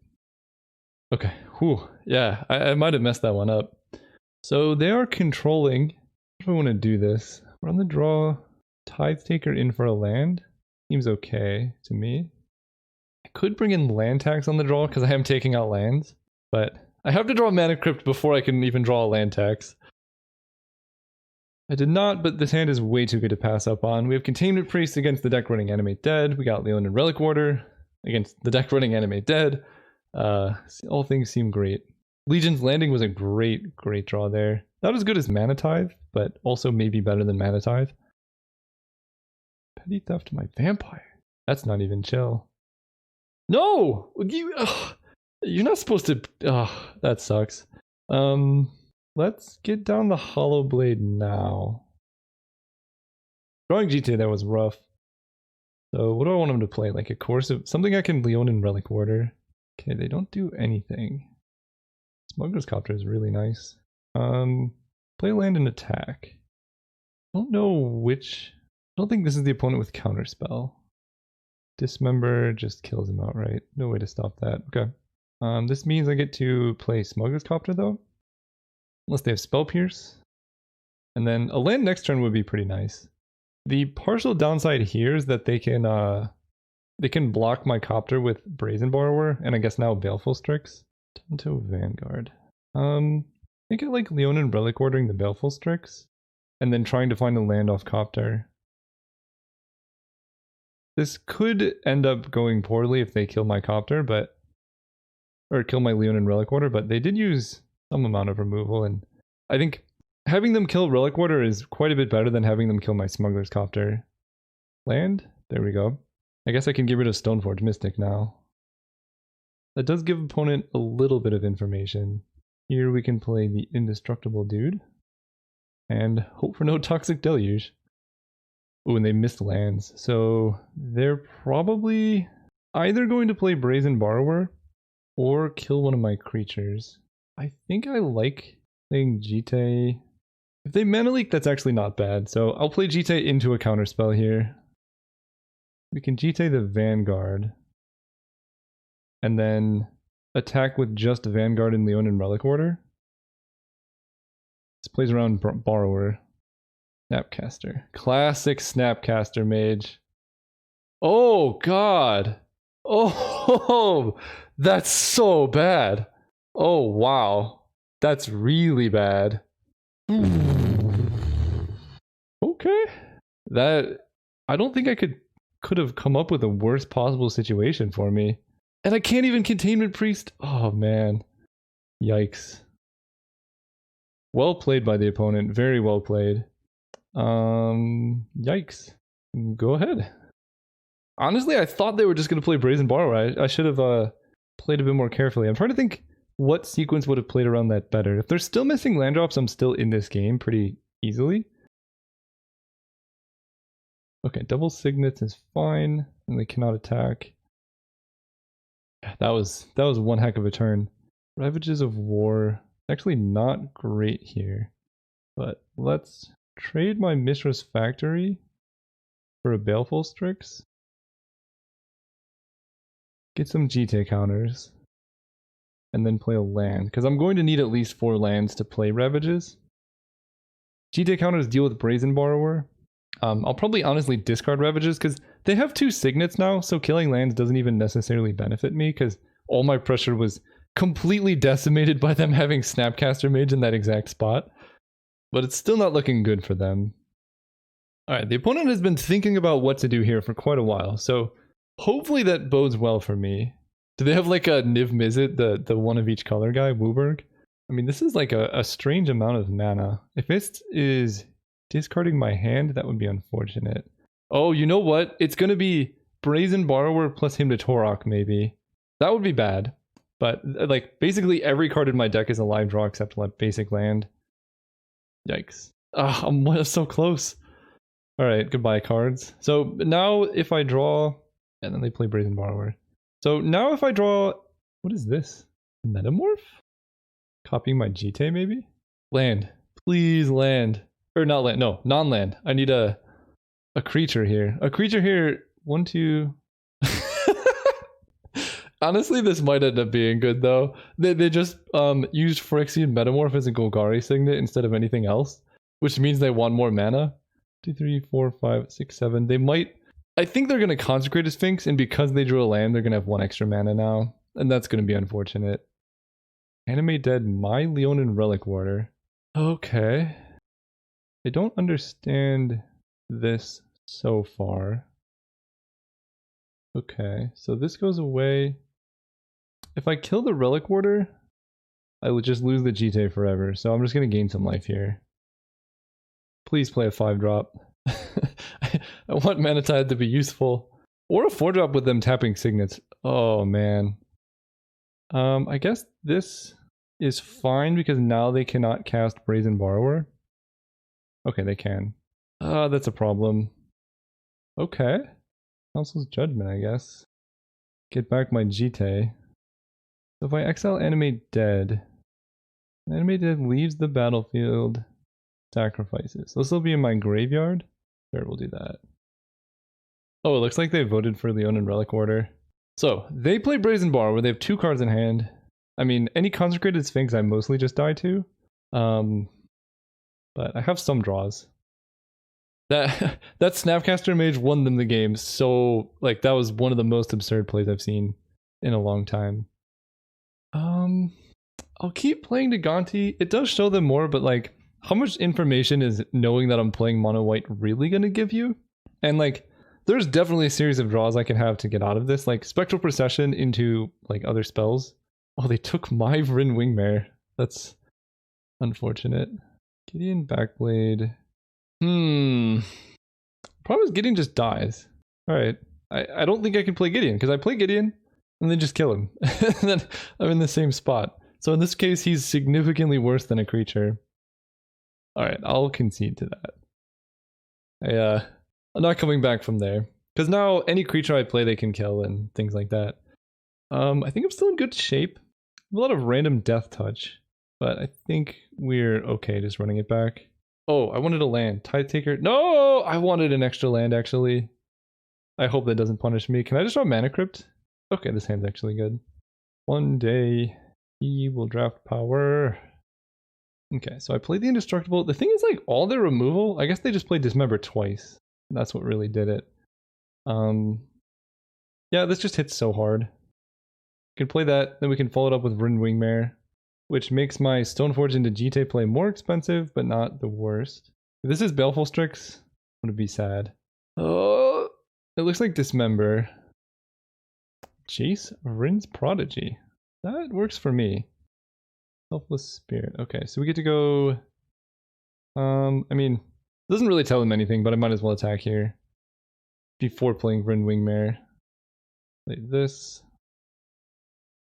Okay, whew. Yeah, I might have messed that one up. So they are controlling. If I want to do this, we're on the draw. Tithe Taker in for a land. Seems okay to me. I could bring in land tax on the draw because I am taking out lands, but I have to draw Mana Crypt before I can even draw a land tax. I did not, but this hand is way too good to pass up on. We have Containment Priest against the deck running Animate Dead. We got Leonin Relic Warder against the deck running Animate Dead. All things seem great. Legion's Landing was a great draw there. Not as good as Mana Tithe, but also maybe better than Mana Tithe. Petty Theft my Vampire. That's not even chill. No! You're not supposed to... that sucks. Let's get down the Hollow Blade now. Drawing GTA there was rough. So what do I want him to play? Like a course of... Something I can Leonin Relic Warder. Okay, they don't do anything. Smuggler's Copter is really nice. Play land and attack. I don't know which... I don't think this is the opponent with Counterspell. Dismember just kills him outright. No way to stop that. Okay. This means I get to play Smuggler's Copter though. Unless they have Spell Pierce. And then a land next turn would be pretty nice. The partial downside here is that they can block my Copter with Brazen Borrower, and I guess now Baleful Strix. Tonto Vanguard. I think I like Leonin Relic Ordering the Baleful Strix, and then trying to find a land off Copter. This could end up going poorly if they kill my Copter, or kill my Leonin Relic Warder, but they did use some amount of removal, and I think having them kill Relic Warder is quite a bit better than having them kill my Smuggler's Copter. Land? There we go. I guess I can get rid of Stoneforge Mystic now. That does give opponent a little bit of information. Here we can play the Indestructible Dude, and hope for no Toxic Deluge. Ooh, and they missed lands. So they're probably either going to play Brazen Borrower or kill one of my creatures. I think I like playing Jite. If they Mana Leak, that's actually not bad. So I'll play Jite into a counterspell here. We can Jite the Vanguard. And then attack with just Vanguard and Leonin Relic Warder. This plays around Borrower. Snapcaster. Classic Snapcaster Mage. Oh, God. Oh, that's so bad. Oh, wow. That's really bad. Okay. I don't think I could have come up with a worst possible situation for me. And I can't even Containment Priest. Oh, man. Yikes. Well played by the opponent. Very well played. Yikes. Go ahead. Honestly, I thought they were just going to play Brazen Borrower. I should have played a bit more carefully. I'm trying to think what sequence would have played around that better. If they're still missing land drops, I'm still in this game pretty easily. Okay, double signets is fine, and they cannot attack. That was one heck of a turn. Ravages of War, actually not great here. But let's trade my Mishra's Factory for a Baleful Strix. Get some GT counters. And then play a land, because I'm going to need at least 4 lands to play Ravages. GT counters deal with Brazen Borrower. I'll probably honestly discard Ravages, because they have 2 signets now, so killing lands doesn't even necessarily benefit me, because all my pressure was completely decimated by them having Snapcaster Mage in that exact spot. But it's still not looking good for them. Alright, the opponent has been thinking about what to do here for quite a while, so hopefully that bodes well for me. Do they have like a Niv Mizzet, the one of each color guy, Wooburg? I mean, this is like a strange amount of mana. If it is discarding my hand, that would be unfortunate. Oh, you know what? It's going to be Brazen Borrower plus Hymn to Torok, maybe. That would be bad. But like basically every card in my deck is a live draw except like basic land. Yikes. Ah, I'm so close. Alright, goodbye cards. So now if I draw... And then they play Brazen Borrower. So now if I draw, what is this? Metamorph? Copying my GT maybe? Land. Please land. Or not land, no, non-land. I need a creature here. A creature here, 1, 2... Honestly, this might end up being good though. They just used Phyrexian Metamorph as a Golgari signet instead of anything else. Which means they want more mana. 2, 3, 4, 5, 6, 7. They might... I think they're going to consecrate a Sphinx, and because they drew a land, they're going to have 1 extra mana now. And that's going to be unfortunate. Animate Dead, my Leonin Relic Warder. Okay. I don't understand this so far. Okay, so this goes away. If I kill the Relic Warder, I will just lose the GT forever, so I'm just going to gain some life here. Please play a 5-drop. I want Mana Tide to be useful. Or a 4-drop with them tapping signets. Oh man. I guess this is fine because now they cannot cast Brazen Borrower. Okay, they can. That's a problem. Okay. Council's Judgment, I guess. Get back my GT. So if I exile Animate Dead, Animate Dead leaves the battlefield, sacrifices. This will be in my graveyard. Sure, we'll do that. Oh, it looks like they voted for Leonin Relic Warder. So, they play Brazen Bar where they have 2 cards in hand. I mean, any Consecrated Sphinx I mostly just die to. But I have some draws. That Snapcaster Mage won them the game, so, like, that was one of the most absurd plays I've seen in a long time. I'll keep playing Daganti. It does show them more, but, like, how much information is knowing that I'm playing mono white really gonna give you? And, like, there's definitely a series of draws I can have to get out of this, like Spectral Procession into like other spells. Oh, they took my Vryn Wingmare. That's unfortunate. Gideon Backblade. Problem is Gideon just dies. Alright. I don't think I can play Gideon, because I play Gideon and then just kill him. And then I'm in the same spot. So in this case, he's significantly worse than a creature. Alright, I'll concede to that. I'm not coming back from there. Because now any creature I play they can kill and things like that. I think I'm still in good shape. A lot of random death touch. But I think we're okay just running it back. Oh, I wanted a land. Tide Taker. No! I wanted an extra land actually. I hope that doesn't punish me. Can I just draw Mana Crypt? Okay, this hand's actually good. One day he will draft power. Okay, so I played the Indestructible. The thing is, like, all their removal, I guess they just played Dismember twice. That's what really did it. Yeah, this just hits so hard. We can play that, then we can follow it up with Vryn Wingmare, which makes my Stoneforge into GT play more expensive, but not the worst. If this is Baleful Strix, I'm gonna be sad. Oh, it looks like Dismember. Chase Vryn's Prodigy. That works for me. Selfless Spirit. Okay, so we get to go... I mean, it doesn't really tell them anything, but I might as well attack here. before playing Vryn Wingmare. Play this.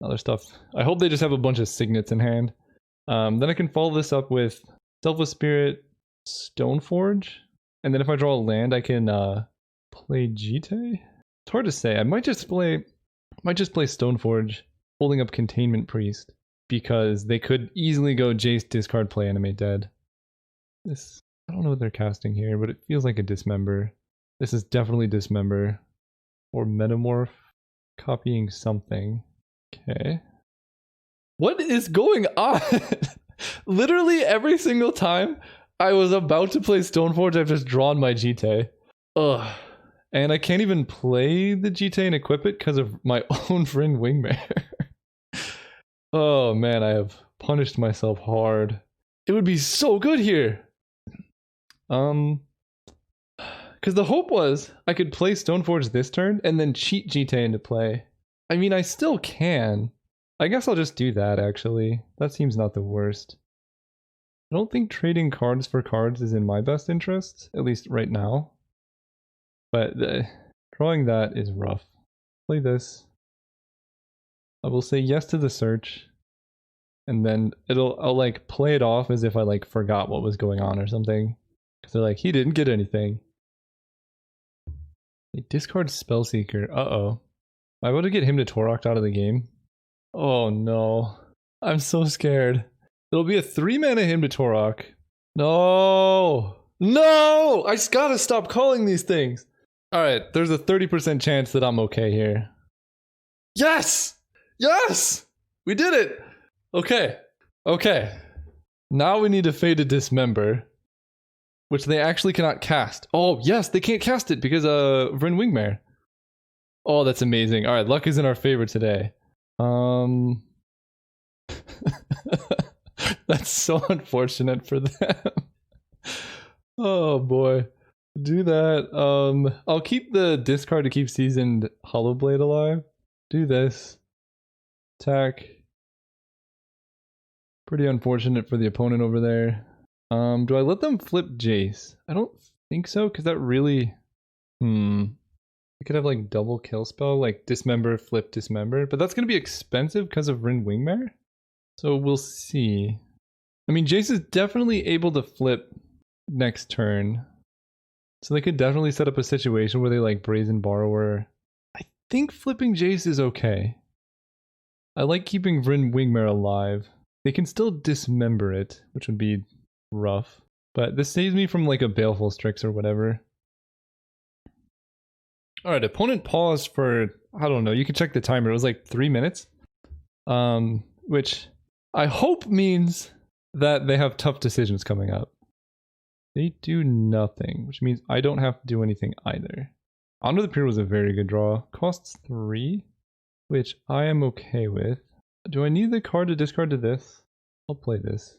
Other stuff. I hope they just have a bunch of signets in hand. Then I can follow this up with Selfless Spirit, Stoneforge, and then if I draw a land, I can play Jite. It's hard to say. I might just play Stoneforge, holding up Containment Priest, because they could easily go Jace, discard, play, animate dead. This, I don't know what they're casting here, but it feels like a Dismember. This is definitely Dismember or Metamorph, copying something. Okay. What is going on? Literally every single time I was about to play Stoneforge, I've just drawn my Jite. Ugh. And I can't even play the Jite and equip it because of my own Vryn Wingmare. Oh man, I have punished myself hard. It would be so good here. Because the hope was I could play Stoneforge this turn and then cheat Jite into play. I mean, I still can. I guess I'll just do that, actually. That seems not the worst. I don't think trading cards for cards is in my best interest, at least right now. But drawing that is rough. Play this. I will say yes to the search. And then I'll like play it off as if I like forgot what was going on or something. Because they're like, he didn't get anything. They discard Spellseeker. Uh-oh. Am I about to get him to Toroked out of the game? Oh no. I'm so scared. It'll be a 3-mana him to Torok. No! No! I just gotta stop calling these things! Alright, there's a 30% chance that I'm okay here. Yes! Yes! We did it! Okay. Okay. Now we need to Fade to Dismember, which they actually cannot cast. Oh, yes, they can't cast it because Vryn Wingmare. Oh, that's amazing. All right, luck is in our favor today. That's so unfortunate for them. Oh boy. Do that. I'll keep the discard to keep Seasoned Hollowblade alive. Do this. Attack. Pretty unfortunate for the opponent over there. Do I let them flip Jace? I don't think so, because that really... I could have like double kill spell, like Dismember, flip, Dismember, but that's going to be expensive because of Vryn Wingmare. So we'll see. I mean, Jace is definitely able to flip next turn. So they could definitely set up a situation where they like Brazen Borrower. I think flipping Jace is okay. I like keeping Vryn Wingmare alive. They can still Dismember it, which would be rough. But this saves me from like a Baleful Strix or whatever. Alright, opponent paused for, I don't know, you can check the timer, it was like 3 minutes. Which I hope means that they have tough decisions coming up. They do nothing, which means I don't have to do anything either. Honor the Pier was a very good draw. Costs 3, which I am okay with. Do I need the card to discard to this? I'll play this.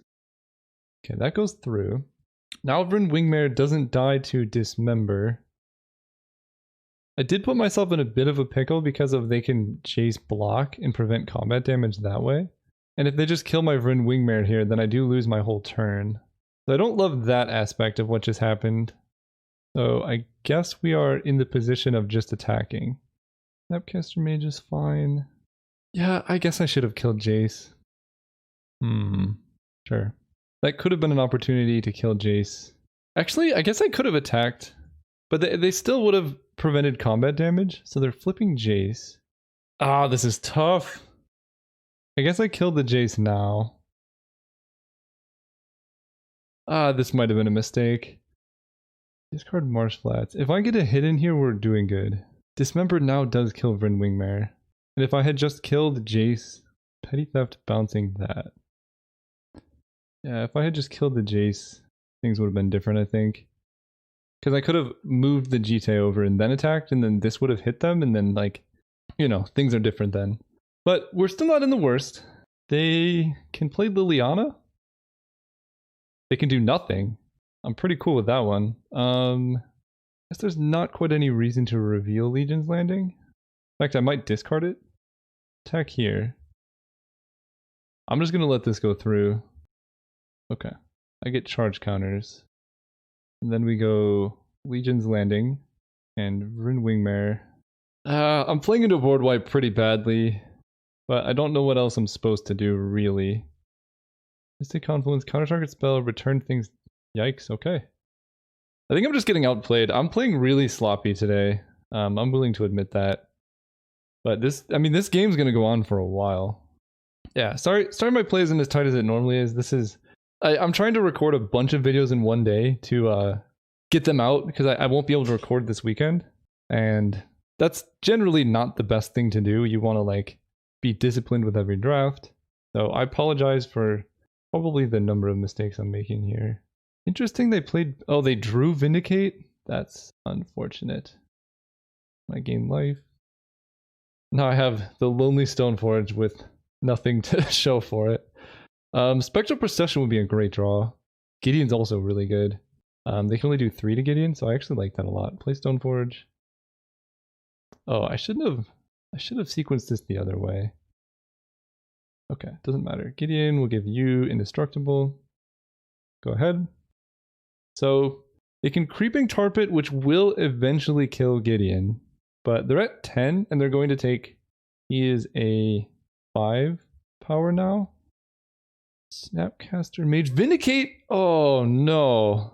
Okay, that goes through. Now Vryn Wingmare doesn't die to Dismember. I did put myself in a bit of a pickle because of they can chase block and prevent combat damage that way. And if they just kill my Vryn Wingmare here, then I do lose my whole turn. So I don't love that aspect of what just happened. So I guess we are in the position of just attacking. Snapcaster Mage is fine. Yeah, I guess I should have killed Jace. Sure. That could have been an opportunity to kill Jace. Actually, I guess I could have attacked. But they still would have prevented combat damage, so they're flipping Jace. Ah, this is tough. I guess I killed the Jace now. Ah, this might have been a mistake. Discard Marsh Flats. If I get a hit in here, we're doing good. Dismember now does kill Vryn Wingmare. And if I had just killed Jace, Petty Theft bouncing that. Yeah, if I had just killed the Jace, things would have been different, I think. Because I could have moved the Jite over and then attacked, and then this would have hit them, and then, like, you know, things are different then. But we're still not in the worst. They can play Liliana. They can do nothing. I'm pretty cool with that one. I guess there's not quite any reason to reveal Legion's Landing. In fact, I might discard it. Attack here. I'm just going to let this go through. Okay. I get charge counters. And then we go Legion's Landing. and Rune Wingmare. I'm playing into board wipe pretty badly, but I don't know what else I'm supposed to do, really. Mystic Confluence, counter target spell, return things. Yikes, okay. I think I'm just getting outplayed. I'm playing really sloppy today. I'm willing to admit that. But this game's gonna go on for a while. Yeah, sorry my play isn't as tight as it normally is. I'm trying to record a bunch of videos in one day to get them out, because I won't be able to record this weekend. And that's generally not the best thing to do. You want to like be disciplined with every draft. So I apologize for probably the number of mistakes I'm making here. Interesting, they drew Vindicate? That's unfortunate. My game life. Now I have the Lonely Stoneforge with nothing to show for it. Spectral Procession would be a great draw. Gideon's also really good. They can only do 3 to Gideon, so I actually like that a lot. Play Stoneforge. Oh, I should have sequenced this the other way. Okay, doesn't matter. Gideon will give you Indestructible. Go ahead. So they can Creeping Tarpet, which will eventually kill Gideon. But they're at 10, and they're going to take... He is a 5 power now. Snapcaster Mage. Vindicate! Oh no.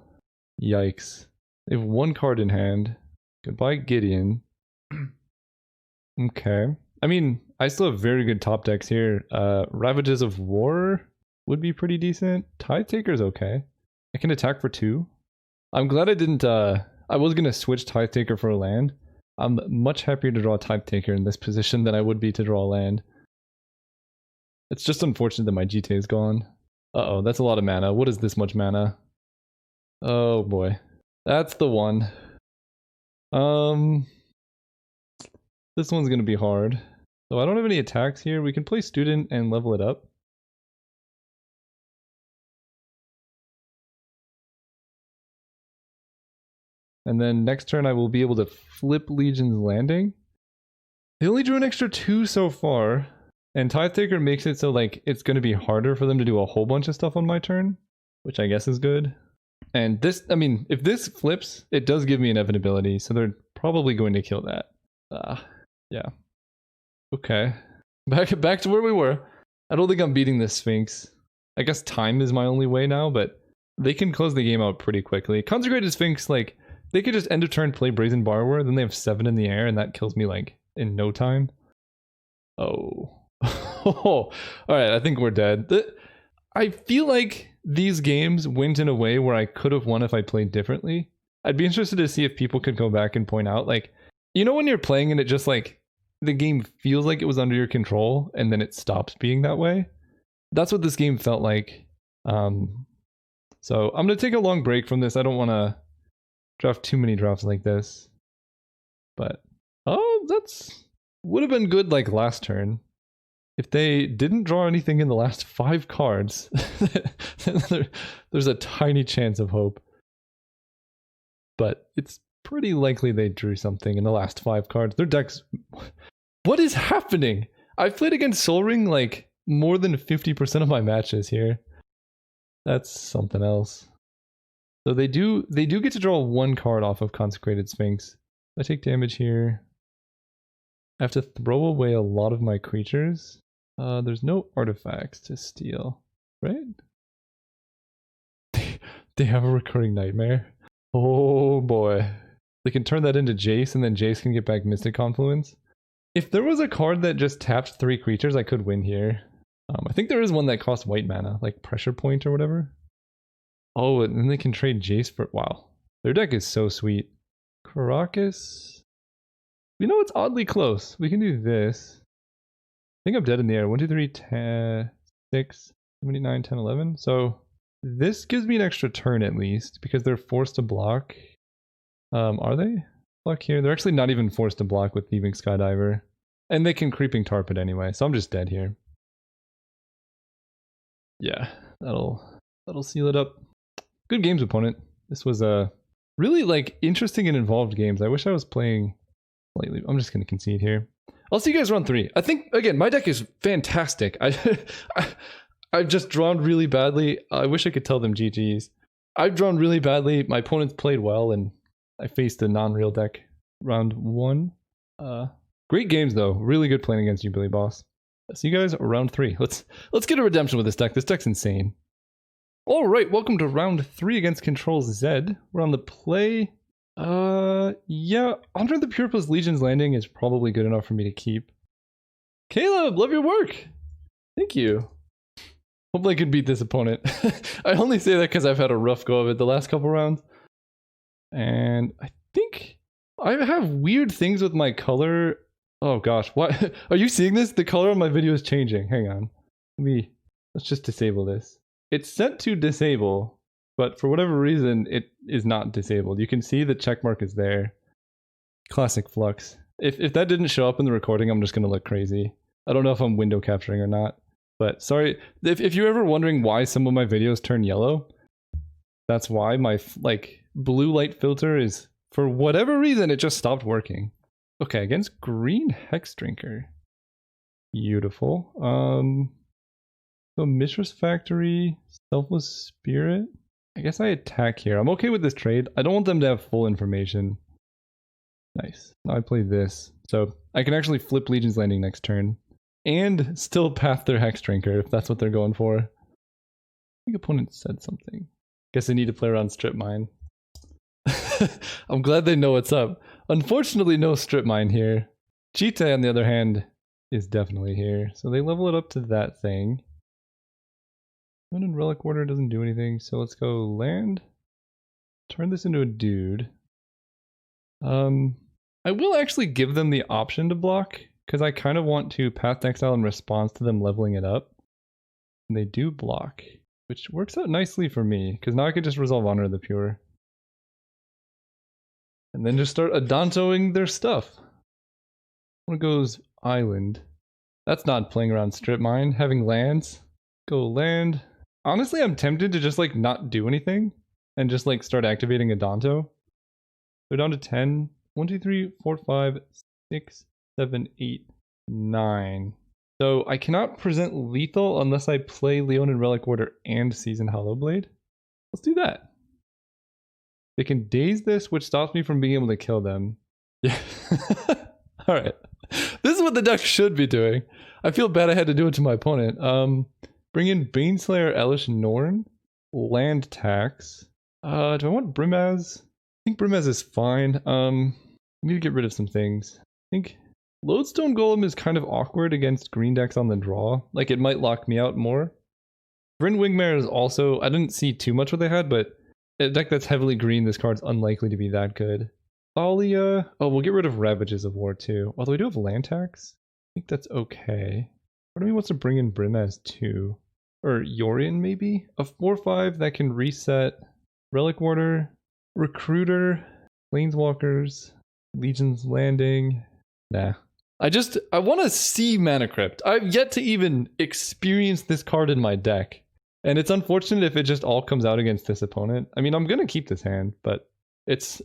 Yikes. They have 1 card in hand. Goodbye, Gideon. Okay. I mean, I still have very good top decks here. Ravages of War would be pretty decent. Tithe Taker's okay. I can attack for 2. I'm glad I didn't, I was gonna switch Tithe Taker for a land. I'm much happier to draw a Tithe Taker in this position than I would be to draw a land. It's just unfortunate that my GTA is gone. Uh-oh, that's a lot of mana. What is this much mana? Oh boy. That's the one. This one's gonna be hard. So I don't have any attacks here. We can play Student and level it up. And then next turn I will be able to flip Legion's Landing. They only drew an extra 2 so far. And Tithe Taker makes it so like it's going to be harder for them to do a whole bunch of stuff on my turn, which I guess is good. And this, I mean, if this flips, it does give me inevitability, so they're probably going to kill that. Yeah. Okay. Back to where we were. I don't think I'm beating this Sphinx. I guess time is my only way now, but they can close the game out pretty quickly. Consecrated Sphinx, like, they could just end of turn play Brazen Borrower, then they have 7 in the air, and that kills me, like, in no time. Oh. Alright, I think we're dead. I feel like these games went in a way where I could have won if I played differently. I'd be interested to see if people could go back and point out, like, you know when you're playing and it just, like, the game feels like it was under your control, and then it stops being that way? That's what this game felt like. So I'm going to take a long break from this. I don't want to draft too many drafts like this. But, oh, that's... would have been good like last turn. If they didn't draw anything in the last 5 cards, there's a tiny chance of hope. But it's pretty likely they drew something in the last 5 cards. Their decks... What is happening? I've played against Sol Ring like more than 50% of my matches here. That's something else. So they do get to draw 1 card off of Consecrated Sphinx. I take damage here. I have to throw away a lot of my creatures. There's no artifacts to steal, right? They have a Recurring Nightmare. Oh boy. They can turn that into Jace, and then Jace can get back Mystic Confluence. If there was a card that just tapped 3 creatures, I could win here. I think there is one that costs white mana, like Pressure Point or whatever. Oh, and then they can trade Jace for... Wow. Their deck is so sweet. Caracas... You know, it's oddly close. We can do this. I think I'm dead in the air. 1, 2, 3, 10, 6, 7, 8, 9, 10, 11. So this gives me an extra turn at least, because they're forced to block. Are they? Block here. They're actually not even forced to block with Thieving Skydiver. And they can Creeping Tarpet anyway, so I'm just dead here. Yeah, that'll seal it up. Good games, opponent. This was a really like interesting and involved games. I wish I was playing slightly. I'm just gonna concede here. I'll see you guys round 3. I think again my deck is fantastic. I've just drawn really badly. I wish I could tell them GG's. I've drawn really badly. My opponents played well, and I faced a non-real deck. round 1. Great games though. Really good playing against you, Billy Boss. See you guys round 3. Let's get a redemption with this deck. This deck's insane. All right, welcome to round 3 against Control Z. We're on the play. Yeah, Honor the Purpose Legion's Landing is probably good enough for me to keep. Caleb, love your work. Thank you. Hopefully I can beat this opponent. I only say that because I've had a rough go of it the last couple rounds. And I think I have weird things with my color. Oh gosh, what? Are you seeing this? The color of my video is changing. Hang on. Let's just disable this. It's set to disable, but for whatever reason, it is not disabled. You can see the check mark is there. Classic Flux. If that didn't show up in the recording, I'm just gonna look crazy. I don't know if I'm window capturing or not, but sorry. If you're ever wondering why some of my videos turn yellow, that's why my blue light filter is, for whatever reason, it just stopped working. Okay, against Green Hex Drinker. Beautiful. So Mishra's Factory, Selfless Spirit. I guess I attack here. I'm okay with this trade. I don't want them to have full information. Nice. Now I play this. So I can actually flip Legion's Landing next turn. And still path their Hex Drinker if that's what they're going for. I think opponent said something. Guess I need to play around Strip Mine. I'm glad they know what's up. Unfortunately, no Strip Mine here. Cheetah, on the other hand, is definitely here. So they level it up to that thing. Land in Relic Order doesn't do anything, so let's go land. Turn this into a dude. I will actually give them the option to block, because I kind of want to Path Exile in response to them leveling it up. And they do block, which works out nicely for me, because now I can just resolve Honor of the Pure. And then just start Adontoing their stuff. One goes Island. That's not playing around Strip Mine. Having lands. Go land. Honestly, I'm tempted to just not do anything and just start activating Adonto. They're down to 10. 1, 2, 3, 4, 5, 6, 7, 8, 9. So I cannot present lethal unless I play Leonin Relic Order and Seasoned Hollowblade. Let's do that. They can daze this, which stops me from being able to kill them. Yeah. Alright. This is what the deck should be doing. I feel bad I had to do it to my opponent. Bring in Baneslayer, Elish Norn, land tax. Do I want Brimaz? I think Brimaz is fine. I need to get rid of some things. I think Lodestone Golem is kind of awkward against green decks on the draw. It might lock me out more. Vryn Wingmare is also, I didn't see too much what they had, but a deck that's heavily green, this card's unlikely to be that good. Thalia, oh, we'll get rid of Ravages of War too. Although we do have land tax. I think that's okay. Part of me wants to bring in Brimaz too. Or Yorion maybe? A 4/5 that can reset Relic Order, Recruiter, Planeswalkers, Legion's Landing. Nah. I want to see Mana Crypt. I've yet to even experience this card in my deck. And it's unfortunate if it just all comes out against this opponent. I mean, I'm going to keep this hand, but it's...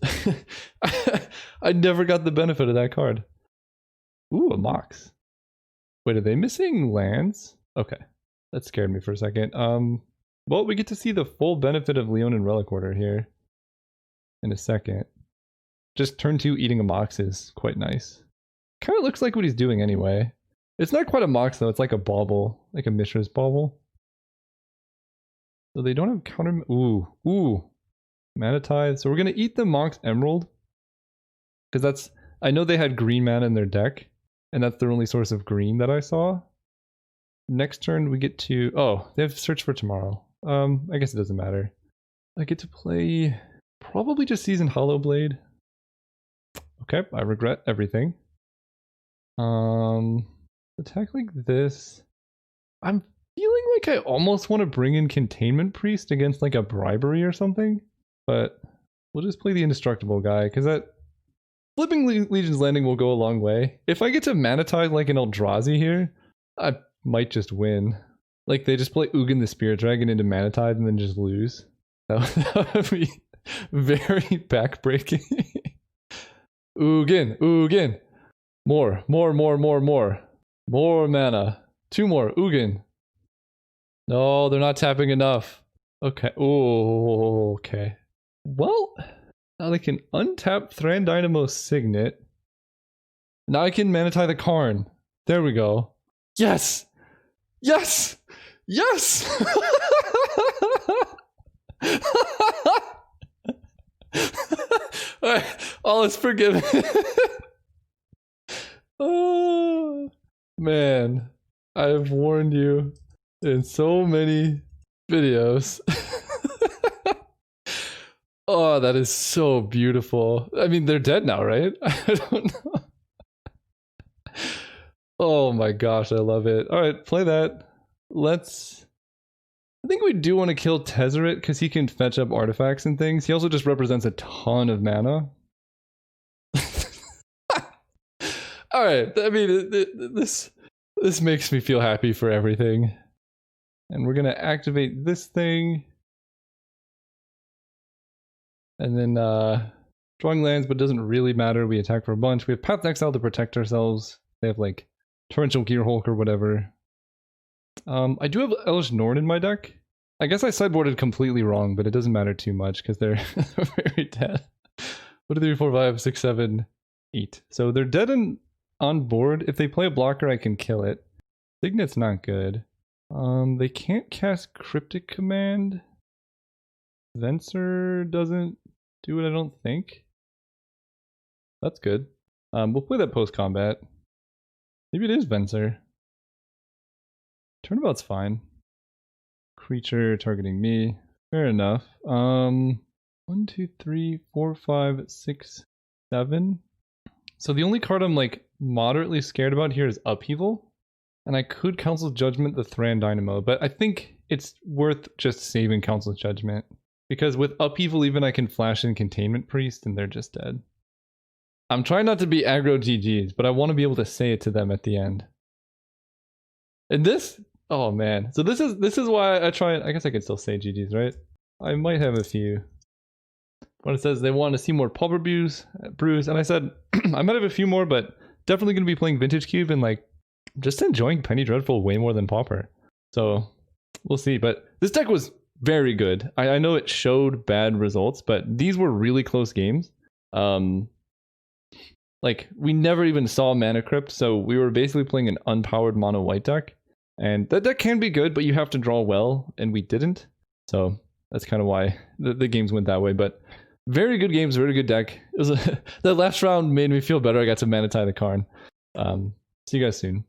I never got the benefit of that card. Ooh, a Mox. Wait, are they missing lands? Okay. That scared me for a second. Well, we get to see the full benefit of Leonin Relic Order here in a second. Just turn 2 eating a Mox is quite nice. Kind of looks like what he's doing anyway. It's not quite a Mox though, it's like a bauble. Like a Mishra's bauble. So they don't have counter... Ooh. Mana Tithe. So we're going to eat the Mox Emerald. Because that's... I know they had green mana in their deck. And that's their only source of green that I saw. Next turn we get to... Oh, they have Search for Tomorrow. I guess it doesn't matter. I get to play... Probably just Seasoned Hollowblade. Okay, I regret everything. Attack like this. I'm feeling like I almost want to bring in Containment Priest against a Bribery or something. But we'll just play the Indestructible guy, because that... Flipping Legion's Landing will go a long way. If I get to Mana Tithe like an Eldrazi here, I might just win. They just play Ugin the Spirit Dragon into Mana Tithe and then just lose. That would be very backbreaking. Ugin. More mana. 2 more. Ugin. No, they're not tapping enough. Okay. Oh, okay. Well, they can untap Thran Dynamo Signet. Now I can Mana Tie the Karn. There we go. Yes! Yes! Yes! Alright, all is forgiven. Oh, man. I have warned you in so many videos. Oh, that is so beautiful. I mean, they're dead now, right? I don't know. Oh my gosh, I love it. All right, play that. Let's... I think we do want to kill Tezzeret because he can fetch up artifacts and things. He also just represents a ton of mana. All right, I mean, this makes me feel happy for everything. And we're going to activate this thing. And then drawing lands, but it doesn't really matter. We attack for a bunch. We have Path to Exile to protect ourselves. They have like Torrential Gearhulk or whatever. I do have Elish Norn in my deck. I guess I sideboarded completely wrong, but it doesn't matter too much because they're very dead. 1, 2, 3, 4, 5, 6, 7, 8. So they're dead and on board. If they play a blocker, I can kill it. Signet's not good. They can't cast Cryptic Command. Venser doesn't do it, I don't think. That's good. We'll play that post-combat. Maybe it is Venser. Turnabout's fine. Creature targeting me. Fair enough. 1, 2, 3, 4, 5, 6, 7. So the only card I'm like moderately scared about here is Upheaval. And I could Council's Judgment the Thran Dynamo, but I think it's worth just saving Council's Judgment. Because with Upheaval even I can flash in Containment Priest and they're just dead. I'm trying not to be aggro GGs, but I want to be able to say it to them at the end. And this, oh man. So this is why I try, I guess I could still say GGs, right? I might have a few. When it says they want to see more Pauper brews, and I said, I might have a few more, but definitely going to be playing Vintage Cube and like, just enjoying Penny Dreadful way more than Pauper. So, we'll see. But this deck was very good. I know it showed bad results, but these were really close games. Like, we never even saw Mana Crypt, so we were basically playing an unpowered mono white deck. And that deck can be good, but you have to draw well, and we didn't. So, that's kind of why the games went that way. But very good games, very good deck. It was that last round made me feel better. I got to Mana Tie the Karn. See you guys soon.